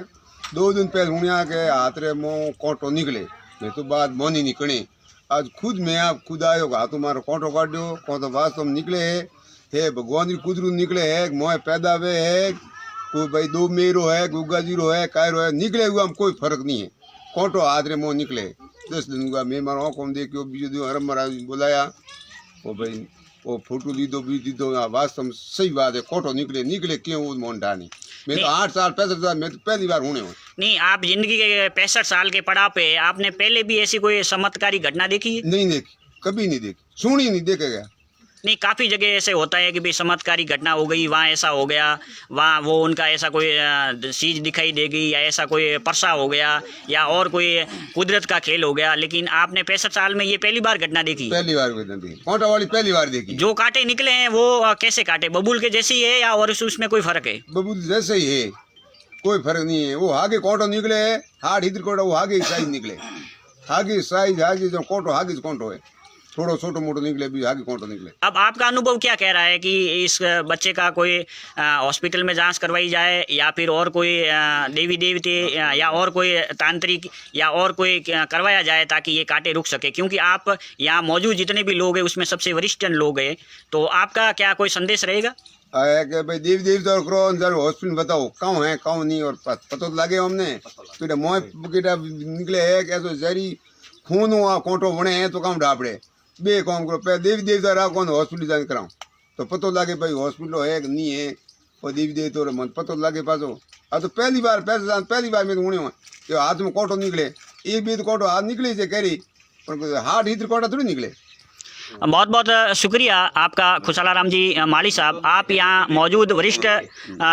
2 दिन पहले हुणिया के हाथ रे मुँह कोटो निकले, मैं तो बात मोनी निकली। आज खुद मैं आप खुद आयो हाथों मारो कोटो काटो को तो वास्तव में निकले है भगवान की कुदरू निकले है, मोह पैदा हुए है, कोई भाई 2 मेरो है, गुगा जीरो है, कायरो है, निकले हुआ हम कोई फर्क नहीं है। कोटो हाथ रे मुँह निकले 10 दिन हुआ। मैं मारो आँखों में देखियो बीजो दिन हरम महाराज बुलाया, वो भाई वो फोटो दी दो बीज दी दो, वास्तव में सही बात है। कोटो निकले क्यों वो मोहन ढानी। मैं तो 8 साल 65 साल मैं तो पहली बार होने हूँ। नहीं, आप जिंदगी के 65 साल के पड़ाव पे आपने पहले भी ऐसी कोई चमत्कारी घटना देखी है? नहीं देखी, कभी नहीं देखी, सुनी नहीं, देखेगा नहीं, काफ़ी जगह ऐसे होता है कि भाई चमत्कारी घटना हो गई, वहाँ ऐसा हो गया, वहाँ वो उनका ऐसा कोई चीज़ दिखाई देगी या ऐसा कोई परसा हो गया या और कोई कुदरत का खेल हो गया, लेकिन आपने 65 साल में ये पहली बार घटना देखी? पहली बार देखी, कोटा वाली पहली बार देखी। जो कांटे निकले हैं वो कैसे कांटे, बबूल के जैसे ही है या और उसमें कोई फर्क है? बबूल जैसे ही है, कोई फर्क नहीं है। वो आगे कोटो निकले है, हाथ इधर कोटो, वो आगे साइज निकले, आगे साइज आगे जो कोटो आगे कोटो है, थोड़ा छोटो मोटो निकले भी आगे कोटो निकले। अब आपका अनुभव क्या कह रहा है कि इस बच्चे का कोई हॉस्पिटल में जांच करवाई जाए या फिर और कोई देवी देवते या और कोई तांत्रिक या और कोई करवाया जाए ताकि ये कांटे रुक सके? क्योंकि आप यहाँ मौजूद जितने भी लोग हैं उसमें सबसे वरिष्ठ लोग हैं, तो आपका क्या कोई संदेश रहेगा? कि भाई देवी देवता करो, हॉस्पिटल बताओ कौन है कौन नहीं, और पता तो लगे हमने तो मोह निकले है कैसे जहरी खून हुआ कोटो बने हैं तो काम डापड़े बे काम करो, पहले देवी देवता रहा कौन हॉस्पिटल जान कराऊँ तो पता लगे भाई हॉस्पिटल है कि नहीं है, और देवी देवता मन पता लगे पासो। अब तो पहली बार पहली बार में तो होने हुआ हाथ में कोटो निकले, एक भी तो कोटो हाथ निकले से कह रही, पर हाथ इधर कोटा थोड़ी निकले। बहुत बहुत शुक्रिया आपका खुशहाल जी माली साहब, आप यहाँ मौजूद वरिष्ठ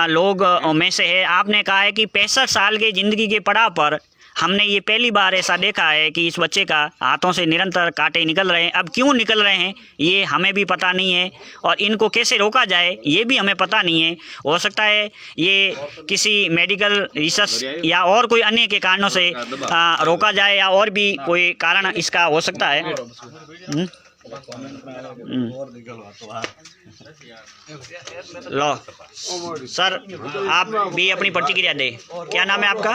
लोग में से है। आपने कहा है कि 65 साल के ज़िंदगी के पड़ाव पर हमने ये पहली बार ऐसा देखा है कि इस बच्चे का हाथों से निरंतर कांटे निकल रहे हैं। अब क्यों निकल रहे हैं ये हमें भी पता नहीं है, और इनको कैसे रोका जाए ये भी हमें पता नहीं है। हो सकता है ये किसी मेडिकल रिसर्च या और कोई अन्य के कारणों से रोका जाए, या और भी कोई कारण इसका हो सकता है। लो सर, आप भी अपनी प्रतिक्रिया दें। क्या नाम है आपका?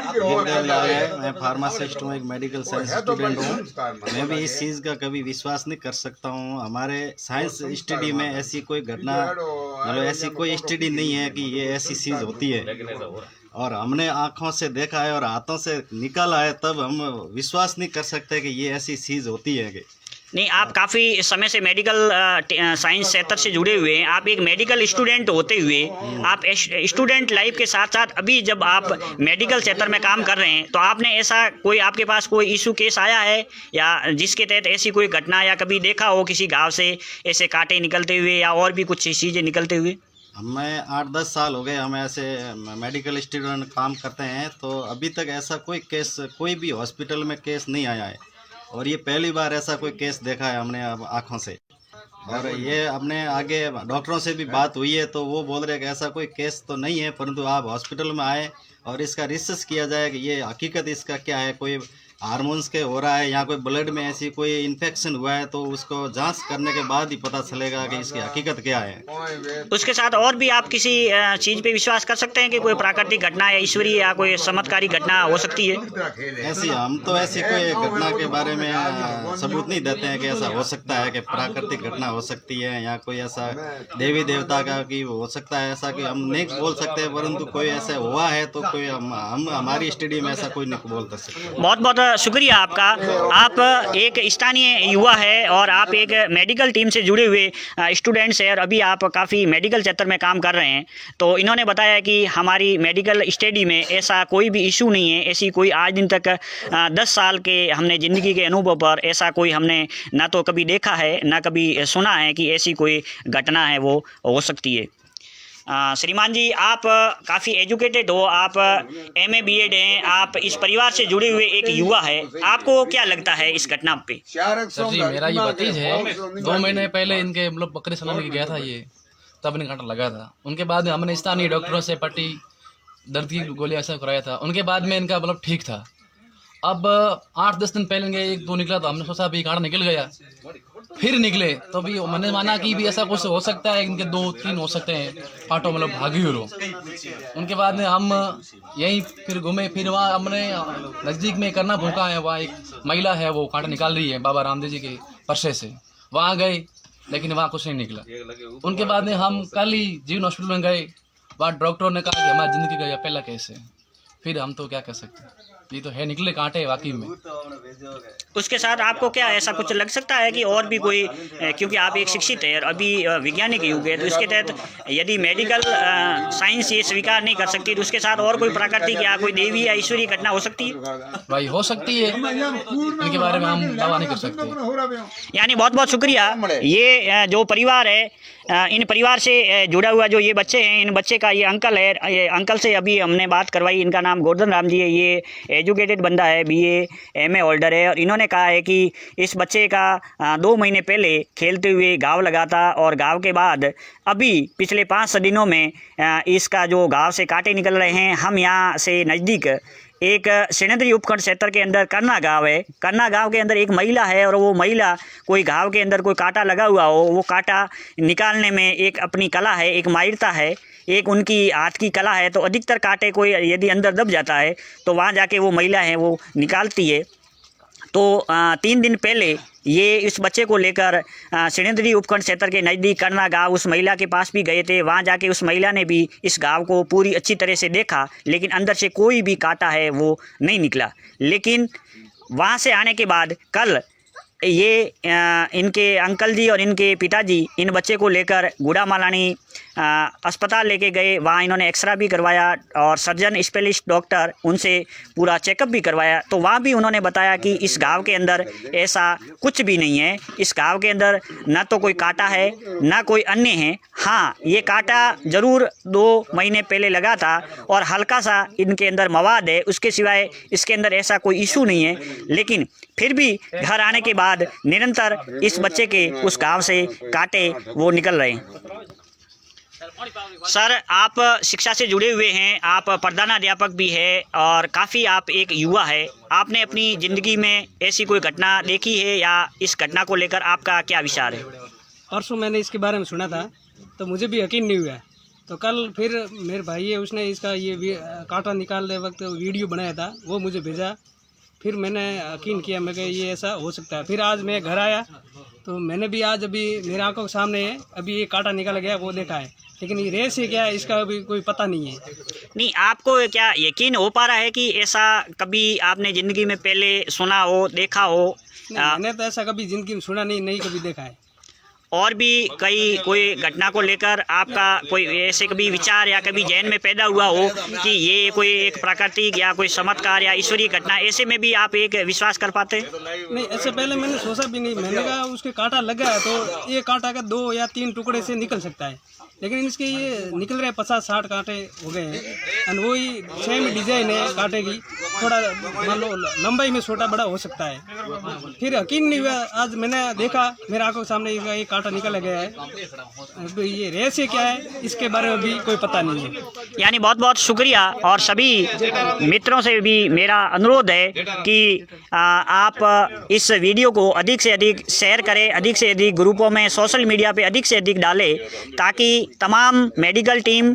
मैं फार्मासिस्ट हूँ, एक मेडिकल साइंस स्टूडेंट हूँ। मैं भी इस चीज़ का कभी विश्वास नहीं कर सकता हूँ। हमारे साइंस स्टडी में ऐसी कोई घटना, मतलब ऐसी कोई स्टडी नहीं है कि ये ऐसी चीज़ होती है, और हमने आँखों से देखा है और हाथों से निकाला है, तब हम विश्वास नहीं कर सकते कि ये ऐसी चीज़ होती है। नहीं, आप काफ़ी समय से मेडिकल साइंस क्षेत्र से जुड़े हुए हैं, आप एक मेडिकल स्टूडेंट होते हुए आप स्टूडेंट लाइफ के साथ साथ अभी जब आप मेडिकल क्षेत्र में काम कर रहे हैं, तो आपने ऐसा कोई आपके पास कोई इशू केस आया है या जिसके तहत ऐसी कोई घटना या कभी देखा हो किसी घाव से ऐसे कांटे निकलते हुए या और भी कुछ चीज़ें निकलते हुए? हमें 8-10 साल हो गए हम ऐसे मेडिकल स्टूडेंट काम करते हैं, तो अभी तक ऐसा कोई केस कोई भी हॉस्पिटल में केस नहीं आया है, और ये पहली बार ऐसा कोई केस देखा है हमने अब आँखों से। और ये अपने आगे डॉक्टरों से भी बात हुई है तो वो बोल रहे हैं कि ऐसा कोई केस तो नहीं है, परंतु आप हॉस्पिटल में आए और इसका रिसर्च किया जाए कि ये हकीकत इसका क्या है, कोई हार्मोन्स के हो रहा है या कोई ब्लड में ऐसी कोई इन्फेक्शन हुआ है, तो उसको जांच करने के बाद ही पता चलेगा कि इसकी हकीकत क्या है। उसके साथ और भी आप किसी चीज़ पे विश्वास कर सकते हैं कि कोई प्राकृतिक घटना या ईश्वरीय या कोई चमत्कारी घटना हो सकती है? ऐसी हम तो ऐसी कोई घटना के बारे में सबूत नहीं देते हैं कि ऐसा हो सकता है कि प्राकृतिक घटना हो सकती है या कोई ऐसा देवी देवता का कि हो सकता है, ऐसा कि हम नहीं बोल सकते, परंतु कोई ऐसा हुआ है तो कोई हम हमारी स्टडी में ऐसा कोई नहीं बोल सकते। बहुत बहुत शुक्रिया आपका। आप एक स्थानीय युवा है और आप एक मेडिकल टीम से जुड़े हुए स्टूडेंट्स हैं और अभी आप काफ़ी मेडिकल क्षेत्र में काम कर रहे हैं। तो इन्होंने बताया कि हमारी मेडिकल स्टडी में ऐसा कोई भी इशू नहीं है, ऐसी कोई आज दिन तक 10 साल के हमने ज़िंदगी के अनुभव पर ऐसा कोई हमने ना तो कभी देखा है ना कभी सुना है कि ऐसी कोई घटना है वो हो सकती है। श्रीमान जी, आप काफ़ी एजुकेटेड हो, आप MA BEd हैं, आप इस परिवार से जुड़े हुए एक युवा है, आपको क्या लगता है इस घटना पे? सर जी, मेरा ये भतीज है, 2 महीने पहले इनके मतलब बकरे सलामी के गया था ये, तब इन्हें कांटा लगा था। उनके बाद में हमने स्थानीय डॉक्टरों से पट्टी, दर्द की गोली ऐसा कराया था। उनके बाद में इनका मतलब ठीक था। अब 8-10 दिन पहले इनके 1-2 निकला तो हमने सोचा अभी कांटा निकल गया, फिर निकले तो भी मैंने माना कि भी ऐसा कुछ हो सकता है, इनके 2-3 हो सकते हैं कांटों मतलब भागी हुए लोग। उनके बाद में हम यहीं फिर घूमे, फिर वहाँ हमने नज़दीक में करना भूखा है, वहाँ एक महिला है वो कांटा निकाल रही है बाबा रामदेव जी के परसे से, वहाँ गए लेकिन वहाँ कुछ नहीं निकला। उनके बाद में हम कल ही जीवन हॉस्पिटल में गए, वहाँ डॉक्टरों ने कहा कि हमारी ज़िंदगी का यह पहला केस है। फिर हम तो क्या कर सकते हैं, ये तो है निकले कांटे वाकई में। उसके साथ आपको क्या ऐसा कुछ लग सकता है कि और भी कोई, क्योंकि आप एक शिक्षित है और अभी वैज्ञानिक युग है, तो इसके तहत यदि मेडिकल साइंस ये स्वीकार नहीं कर सकती तो उसके साथ और कोई प्राकृतिक या कोई देवी या ईश्वरीय घटना हो सकती है? भाई हो सकती है, इनके बारे में हम दावा नहीं कर सकते। यानी बहुत बहुत शुक्रिया। ये जो परिवार है, इन परिवार से जुड़ा हुआ जो ये बच्चे हैं, इन बच्चे का ये अंकल है, ये अंकल से अभी हमने बात करवाई। इनका नाम गोवर्धन राम जी है, ये एजुकेटेड बंदा है, BA MA होल्डर है और इन्होंने कहा है कि इस बच्चे का 2 महीने पहले खेलते हुए घाव लगा था और घाव के बाद अभी पिछले 5 दिनों में इसका जो घाव से कांटे निकल रहे हैं। हम यहाँ से नज़दीक एक सेनेंद्री उपखंड क्षेत्र के अंदर करना गांव है, करना गांव के अंदर एक महिला है और वो महिला कोई घाव के अंदर कोई कांटा लगा हुआ हो, वो कांटा निकालने में एक अपनी कला है, एक माहिरता है, एक उनकी हाथ की कला है। तो अधिकतर कांटे कोई यदि अंदर दब जाता है तो वहाँ जाके वो महिला है वो निकालती है। तो 3 दिन पहले ये इस बच्चे को लेकर सेनेंद्री उपखंड क्षेत्र के नज़दीक करना गांव उस महिला के पास भी गए थे। वहाँ जाके उस महिला ने भी इस गांव को पूरी अच्छी तरह से देखा, लेकिन अंदर से कोई भी कांटा है वो नहीं निकला। लेकिन वहाँ से आने के बाद कल ये इनके अंकल जी और इनके पिताजी इन बच्चे को लेकर गुड़ा मालानी अस्पताल लेके गए। वहाँ इन्होंने एक्सरा भी करवाया और सर्जन स्पेशलिस्ट डॉक्टर उनसे पूरा चेकअप भी करवाया। तो वहाँ भी उन्होंने बताया कि इस घाव के अंदर ऐसा कुछ भी नहीं है, इस घाव के अंदर ना तो कोई कांटा है ना कोई अन्य है। हाँ, ये कांटा ज़रूर 2 महीने पहले लगा था और हल्का सा इनके अंदर मवाद है, उसके सिवाय इसके अंदर ऐसा कोई इशू नहीं है। लेकिन फिर भी घर आने के बाद निरंतर इस बच्चे के उस घाव से कांटे वो निकल रहे हैं। सर, आप शिक्षा से जुड़े हुए हैं, आप प्रधानाध्यापक भी है और काफ़ी आप एक युवा है, आपने अपनी ज़िंदगी में ऐसी कोई घटना देखी है या इस घटना को लेकर आपका क्या विचार है? परसों मैंने इसके बारे में सुना था तो मुझे भी यकीन नहीं हुआ। तो कल फिर मेरे भाई है उसने इसका ये कांटा निकालते वक्त वीडियो बनाया था, वो मुझे भेजा। फिर मैंने यकीन किया, मैं कहा ये ऐसा हो सकता है। फिर आज मैं घर आया तो मैंने भी आज अभी मेरे आंखों के सामने है, अभी ये कांटा निकल गया वो देखा है, लेकिन ये रेस है क्या है इसका अभी कोई पता नहीं है। नहीं, आपको क्या यकीन हो पा रहा है कि ऐसा कभी आपने ज़िंदगी में पहले सुना हो, देखा हो? मैंने तो ऐसा कभी ज़िंदगी में सुना नहीं कभी देखा है। और भी कोई घटना को लेकर आपका कोई ऐसे कभी विचार या कभी जहन में पैदा हुआ हो कि ये कोई एक प्राकृतिक या कोई चमत्कार या ईश्वरीय घटना, ऐसे में भी आप एक विश्वास कर पाते? नहीं, ऐसे पहले मैंने सोचा भी नहीं। मैंने कहा उसके कांटा लगा है तो ये कांटा का 2 या 3 टुकड़े से निकल सकता है, लेकिन इसके ये निकल रहे 50-60 कांटे हो गए हैं। और वही सेम डिजाइन है कांटे की, थोड़ा मान लो लंबाई में छोटा बड़ा हो सकता है। फिर यकीन नहीं हुआ, आज मैंने देखा मेरे आंखों के सामने एक कांटा निकल गया है। अब ये रेस है क्या है इसके बारे में भी कोई पता नहीं है। यानी बहुत बहुत शुक्रिया। और सभी मित्रों से भी मेरा अनुरोध है कि आप इस वीडियो को अधिक से अधिक शेयर करें, अधिक से अधिक ग्रुपों में सोशल मीडिया पे अधिक से अधिक डालें, ताकि तमाम मेडिकल टीम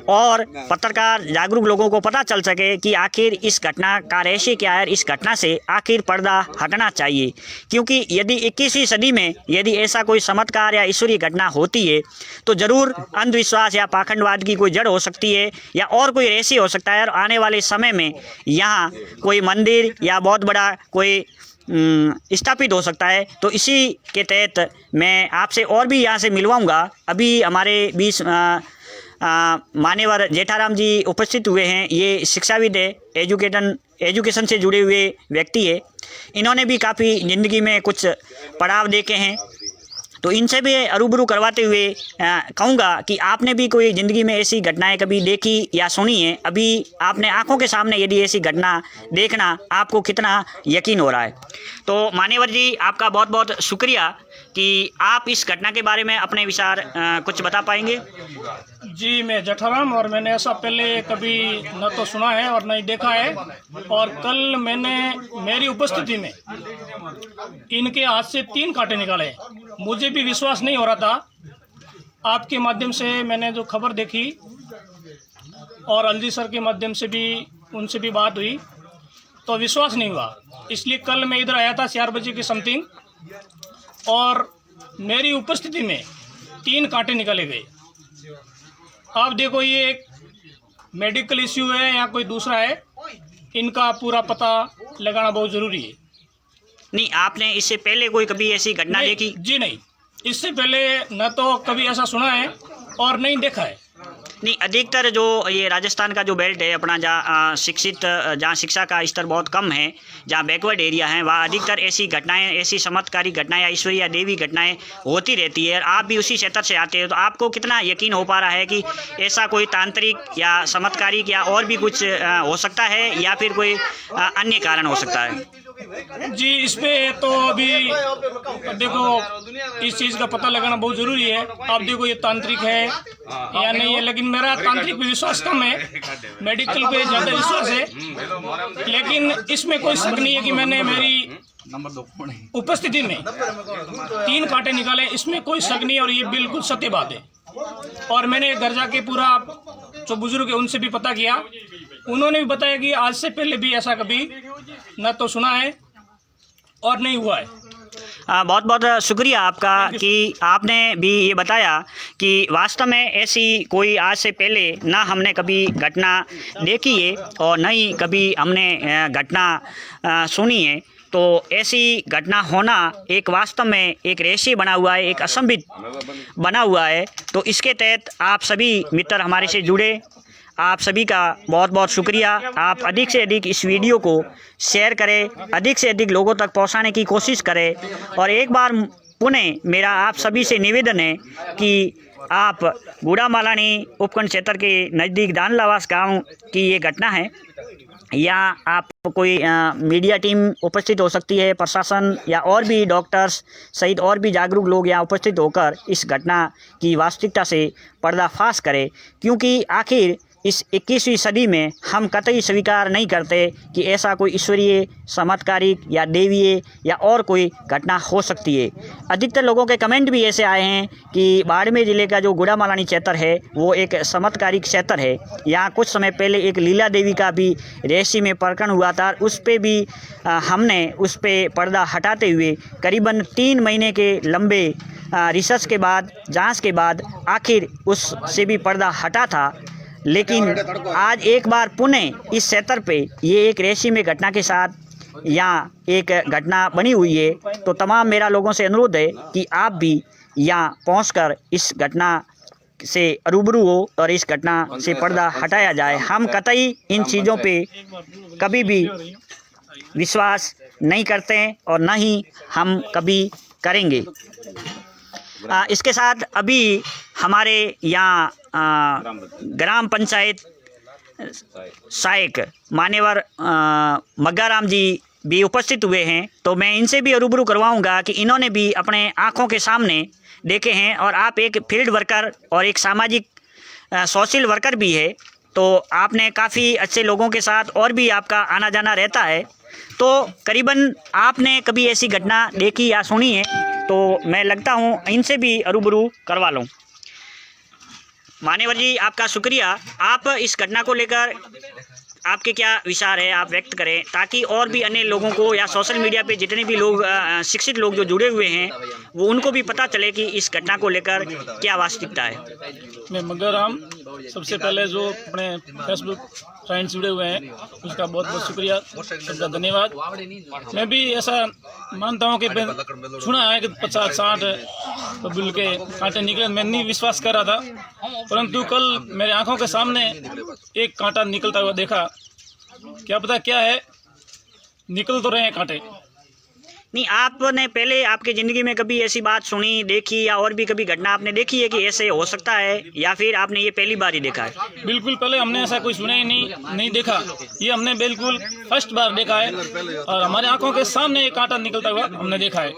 और पत्रकार जागरूक लोगों को पता चल सके कि आखिर इस घटना का रहस्य क्या है, इस घटना से आखिर पर्दा हटना चाहिए। क्योंकि यदि 21वीं सदी में यदि ऐसा कोई चमत्कार या ईश्वरीय घटना होती है तो ज़रूर अंधविश्वास या पाखंडवाद की कोई जड़ हो सकती है या और कोई रहस्य हो सकता है, और आने वाले समय में यहाँ कोई मंदिर या बहुत बड़ा कोई स्थापित हो सकता है। तो इसी के तहत मैं आपसे और भी यहाँ से मिलवाऊंगा। अभी हमारे बीच मान्यवर जेठाराम जी उपस्थित हुए हैं। ये शिक्षाविद है, एजुकेशन से जुड़े हुए व्यक्ति है। इन्होंने भी काफ़ी ज़िंदगी में कुछ पड़ाव देखे हैं, तो इनसे भी रूबरू करवाते हुए कहूँगा कि आपने भी कोई ज़िंदगी में ऐसी घटनाएं कभी देखी या सुनी है? अभी आपने आंखों के सामने यदि ऐसी घटना देखना, आपको कितना यकीन हो रहा है? तो मान्यवर जी, आपका बहुत बहुत शुक्रिया कि आप इस घटना के बारे में अपने विचार कुछ बता पाएंगे? जी, मैं जेठाराम, और मैंने ऐसा पहले कभी न तो सुना है और न ही देखा है। और कल मैंने मेरी उपस्थिति में इनके हाथ से 3 कांटे निकाले। मुझे भी विश्वास नहीं हो रहा था। आपके माध्यम से मैंने जो खबर देखी और अलजी सर के माध्यम से भी उनसे भी बात हुई तो विश्वास नहीं हुआ। इसलिए कल मैं इधर आया था 4 बजे की समथिंग, और मेरी उपस्थिति में 3 कांटे निकाले गए। आप देखो, ये एक मेडिकल इश्यू है या कोई दूसरा है, इनका पूरा पता लगाना बहुत ज़रूरी है। नहीं, आपने इससे पहले कोई कभी ऐसी घटना देखी? जी नहीं, इससे पहले न तो कभी ऐसा सुना है और नहीं देखा है। नहीं, अधिकतर जो ये राजस्थान का जो बेल्ट है अपना, जहाँ शिक्षा का स्तर बहुत कम है, जहाँ बैकवर्ड एरिया है, वहाँ अधिकतर ऐसी घटनाएं, ऐसी चमत्कारी घटनाएं या ईश्वरीय या देवी घटनाएं होती रहती है। और आप भी उसी क्षेत्र से आते हो, तो आपको कितना यकीन हो पा रहा है कि ऐसा कोई तांत्रिक या चमत्कारिक या और भी कुछ हो सकता है, या फिर कोई अन्य कारण हो सकता है? जी, इस पे तो अभी देखो, इस चीज़ का पता लगाना बहुत ज़रूरी है। आप देखो, ये तांत्रिक है या नहीं है, लेकिन मेरा तांत्रिक पे विश्वास कम है, मेडिकल पे ज़्यादा विश्वास है। लेकिन इसमें कोई शक नहीं है कि मैंने मेरी उपस्थिति में 3 कांटे निकाले, इसमें कोई शक नहीं, और ये बिल्कुल सत्य बात है। और मैंने घर जाके पूरा जो बुजुर्ग है उनसे भी पता किया, उन्होंने भी बताया कि आज से पहले भी ऐसा कभी न तो सुना है और नहीं हुआ है। बहुत बहुत शुक्रिया आपका कि आपने भी ये बताया कि वास्तव में ऐसी कोई आज से पहले ना हमने कभी घटना देखी है और न ही कभी हमने घटना सुनी है। तो ऐसी घटना होना एक वास्तव में एक रहस्य बना हुआ है, एक असंभित बना हुआ है। तो इसके तहत आप सभी मित्र हमारे से जुड़े, आप सभी का बहुत बहुत शुक्रिया। आप अधिक से अधिक इस वीडियो को शेयर करें, अधिक से अधिक लोगों तक पहुंचाने की कोशिश करें। और एक बार पुनः मेरा आप सभी से निवेदन है कि आप गुड़ामालानी उपखंड क्षेत्र के नज़दीक दानलावास गांव की ये घटना है, या आप कोई मीडिया टीम उपस्थित हो सकती है, प्रशासन या और भी डॉक्टर्स सहित और भी जागरूक लोग यहाँ उपस्थित होकर इस घटना की वास्तविकता से पर्दाफाश करें। क्योंकि आखिर इस 21वीं सदी में हम कतई स्वीकार नहीं करते कि ऐसा कोई ईश्वरीय, चमत्कारिक या देवीय या और कोई घटना हो सकती है। अधिकतर लोगों के कमेंट भी ऐसे आए हैं कि बाड़मेर ज़िले का जो गुड़ामालानी क्षेत्र है वो एक चमत्कारिक क्षेत्र है। यहाँ कुछ समय पहले एक लीला देवी का भी रहस्य में प्रकरण हुआ था, उस पर भी हमने उस पर पर्दा हटाते हुए करीबन 3 महीने के लंबे रिसर्च के बाद, जाँच के बाद आखिर उससे भी पर्दा हटा था। लेकिन आज एक बार पुनः इस क्षेत्र पे ये एक रहस्यमय घटना के साथ यहाँ एक घटना बनी हुई है। तो तमाम मेरा लोगों से अनुरोध है कि आप भी यहाँ पहुंचकर इस घटना से रूबरू हो और इस घटना से पर्दा हटाया जाए। हम कतई इन चीज़ों पे कभी भी विश्वास नहीं करते और न ही हम कभी करेंगे। इसके साथ अभी हमारे यहाँ ग्राम पंचायत सहायक मान्यवर मग्गाराम जी भी उपस्थित हुए हैं। तो मैं इनसे भी रूबरू करवाऊंगा कि इन्होंने भी अपने आँखों के सामने देखे हैं। और आप एक फील्ड वर्कर और एक सामाजिक सोशल वर्कर भी है, तो आपने काफ़ी अच्छे लोगों के साथ और भी आपका आना जाना रहता है। तो करीबन आपने कभी ऐसी घटना देखी या सुनी है, तो मैं लगता हूँ इनसे भी रूबरू करवा लूँ। मान्यवर जी आपका शुक्रिया। आप इस घटना को लेकर आपके क्या विचार है आप व्यक्त करें, ताकि और भी अन्य लोगों को या सोशल मीडिया पे जितने भी लोग शिक्षित लोग जो जुड़े हुए हैं वो उनको भी पता चले कि इस घटना को लेकर क्या वास्तविकता है। मैं मंगलराम, सबसे पहले जो अपने फेसबुक फ्रेंड्स जुड़े हुए हैं उसका बहुत बहुत शुक्रिया, सबका धन्यवाद। मैं भी ऐसा मानता हूँ कि सुना है कि 50-60 बबूल के कांटे निकले, मैं नहीं विश्वास कर रहा था, परंतु कल मेरे आंखों के सामने एक कांटा निकलता हुआ देखा। क्या पता क्या है, निकल तो रहे हैं कांटे। नहीं, आपने पहले आपकी ज़िंदगी में कभी ऐसी बात सुनी, देखी, या और भी कभी घटना आपने देखी है कि ऐसे हो सकता है, या फिर आपने ये पहली बार ही देखा है? बिल्कुल पहले हमने ऐसा कोई सुना ही नहीं देखा, ये हमने बिल्कुल फर्स्ट बार देखा है और हमारे आंखों के सामने एक कांटा निकलता हुआ हमने देखा है।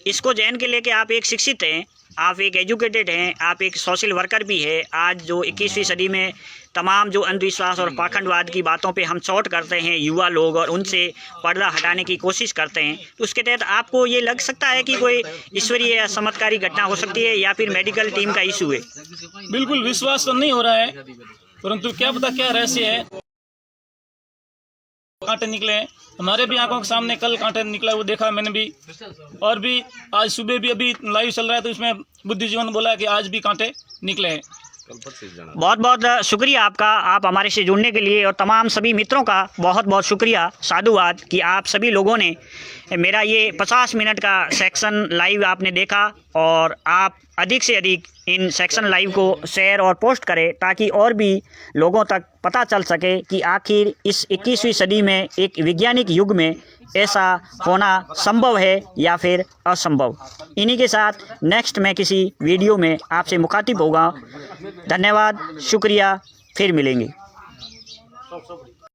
इसको जैन के लेके आप एक शिक्षित हैं, आप एक एजुकेटेड हैं, आप एक सोशल वर्कर भी है। आज जो 21वीं सदी में तमाम जो अंधविश्वास और पाखंडवाद की बातों पे हम चोट करते हैं युवा लोग और उनसे पर्दा हटाने की कोशिश करते हैं, तो उसके तहत आपको ये लग सकता है कि कोई ईश्वरीय या चमत्कारी घटना हो सकती है या फिर मेडिकल टीम का इशू है? बिल्कुल विश्वास तो नहीं हो रहा है, परंतु क्या पता क्या रहस्य है। कांटे निकले हैं, हमारे भी आंखों के सामने कल कांटे निकला वो देखा मैंने भी, और भी आज सुबह भी अभी लाइव चल रहा है तो इसमें बुद्धिजीवन बोला कि आज भी कांटे निकले हैं। बहुत बहुत शुक्रिया आपका, आप हमारे से जुड़ने के लिए, और तमाम सभी मित्रों का बहुत बहुत शुक्रिया, साधुवाद कि आप सभी लोगों ने मेरा ये 50 मिनट का सेक्शन लाइव आपने देखा, और आप अधिक से अधिक इन सेक्शन लाइव को शेयर और पोस्ट करें ताकि और भी लोगों तक पता चल सके कि आखिर इस 21वीं सदी में एक वैज्ञानिक युग में ऐसा होना संभव है या फिर असंभव। इन्हीं के साथ नेक्स्ट मैं किसी वीडियो में आपसे मुखातिब होगा। धन्यवाद, शुक्रिया, फिर मिलेंगे।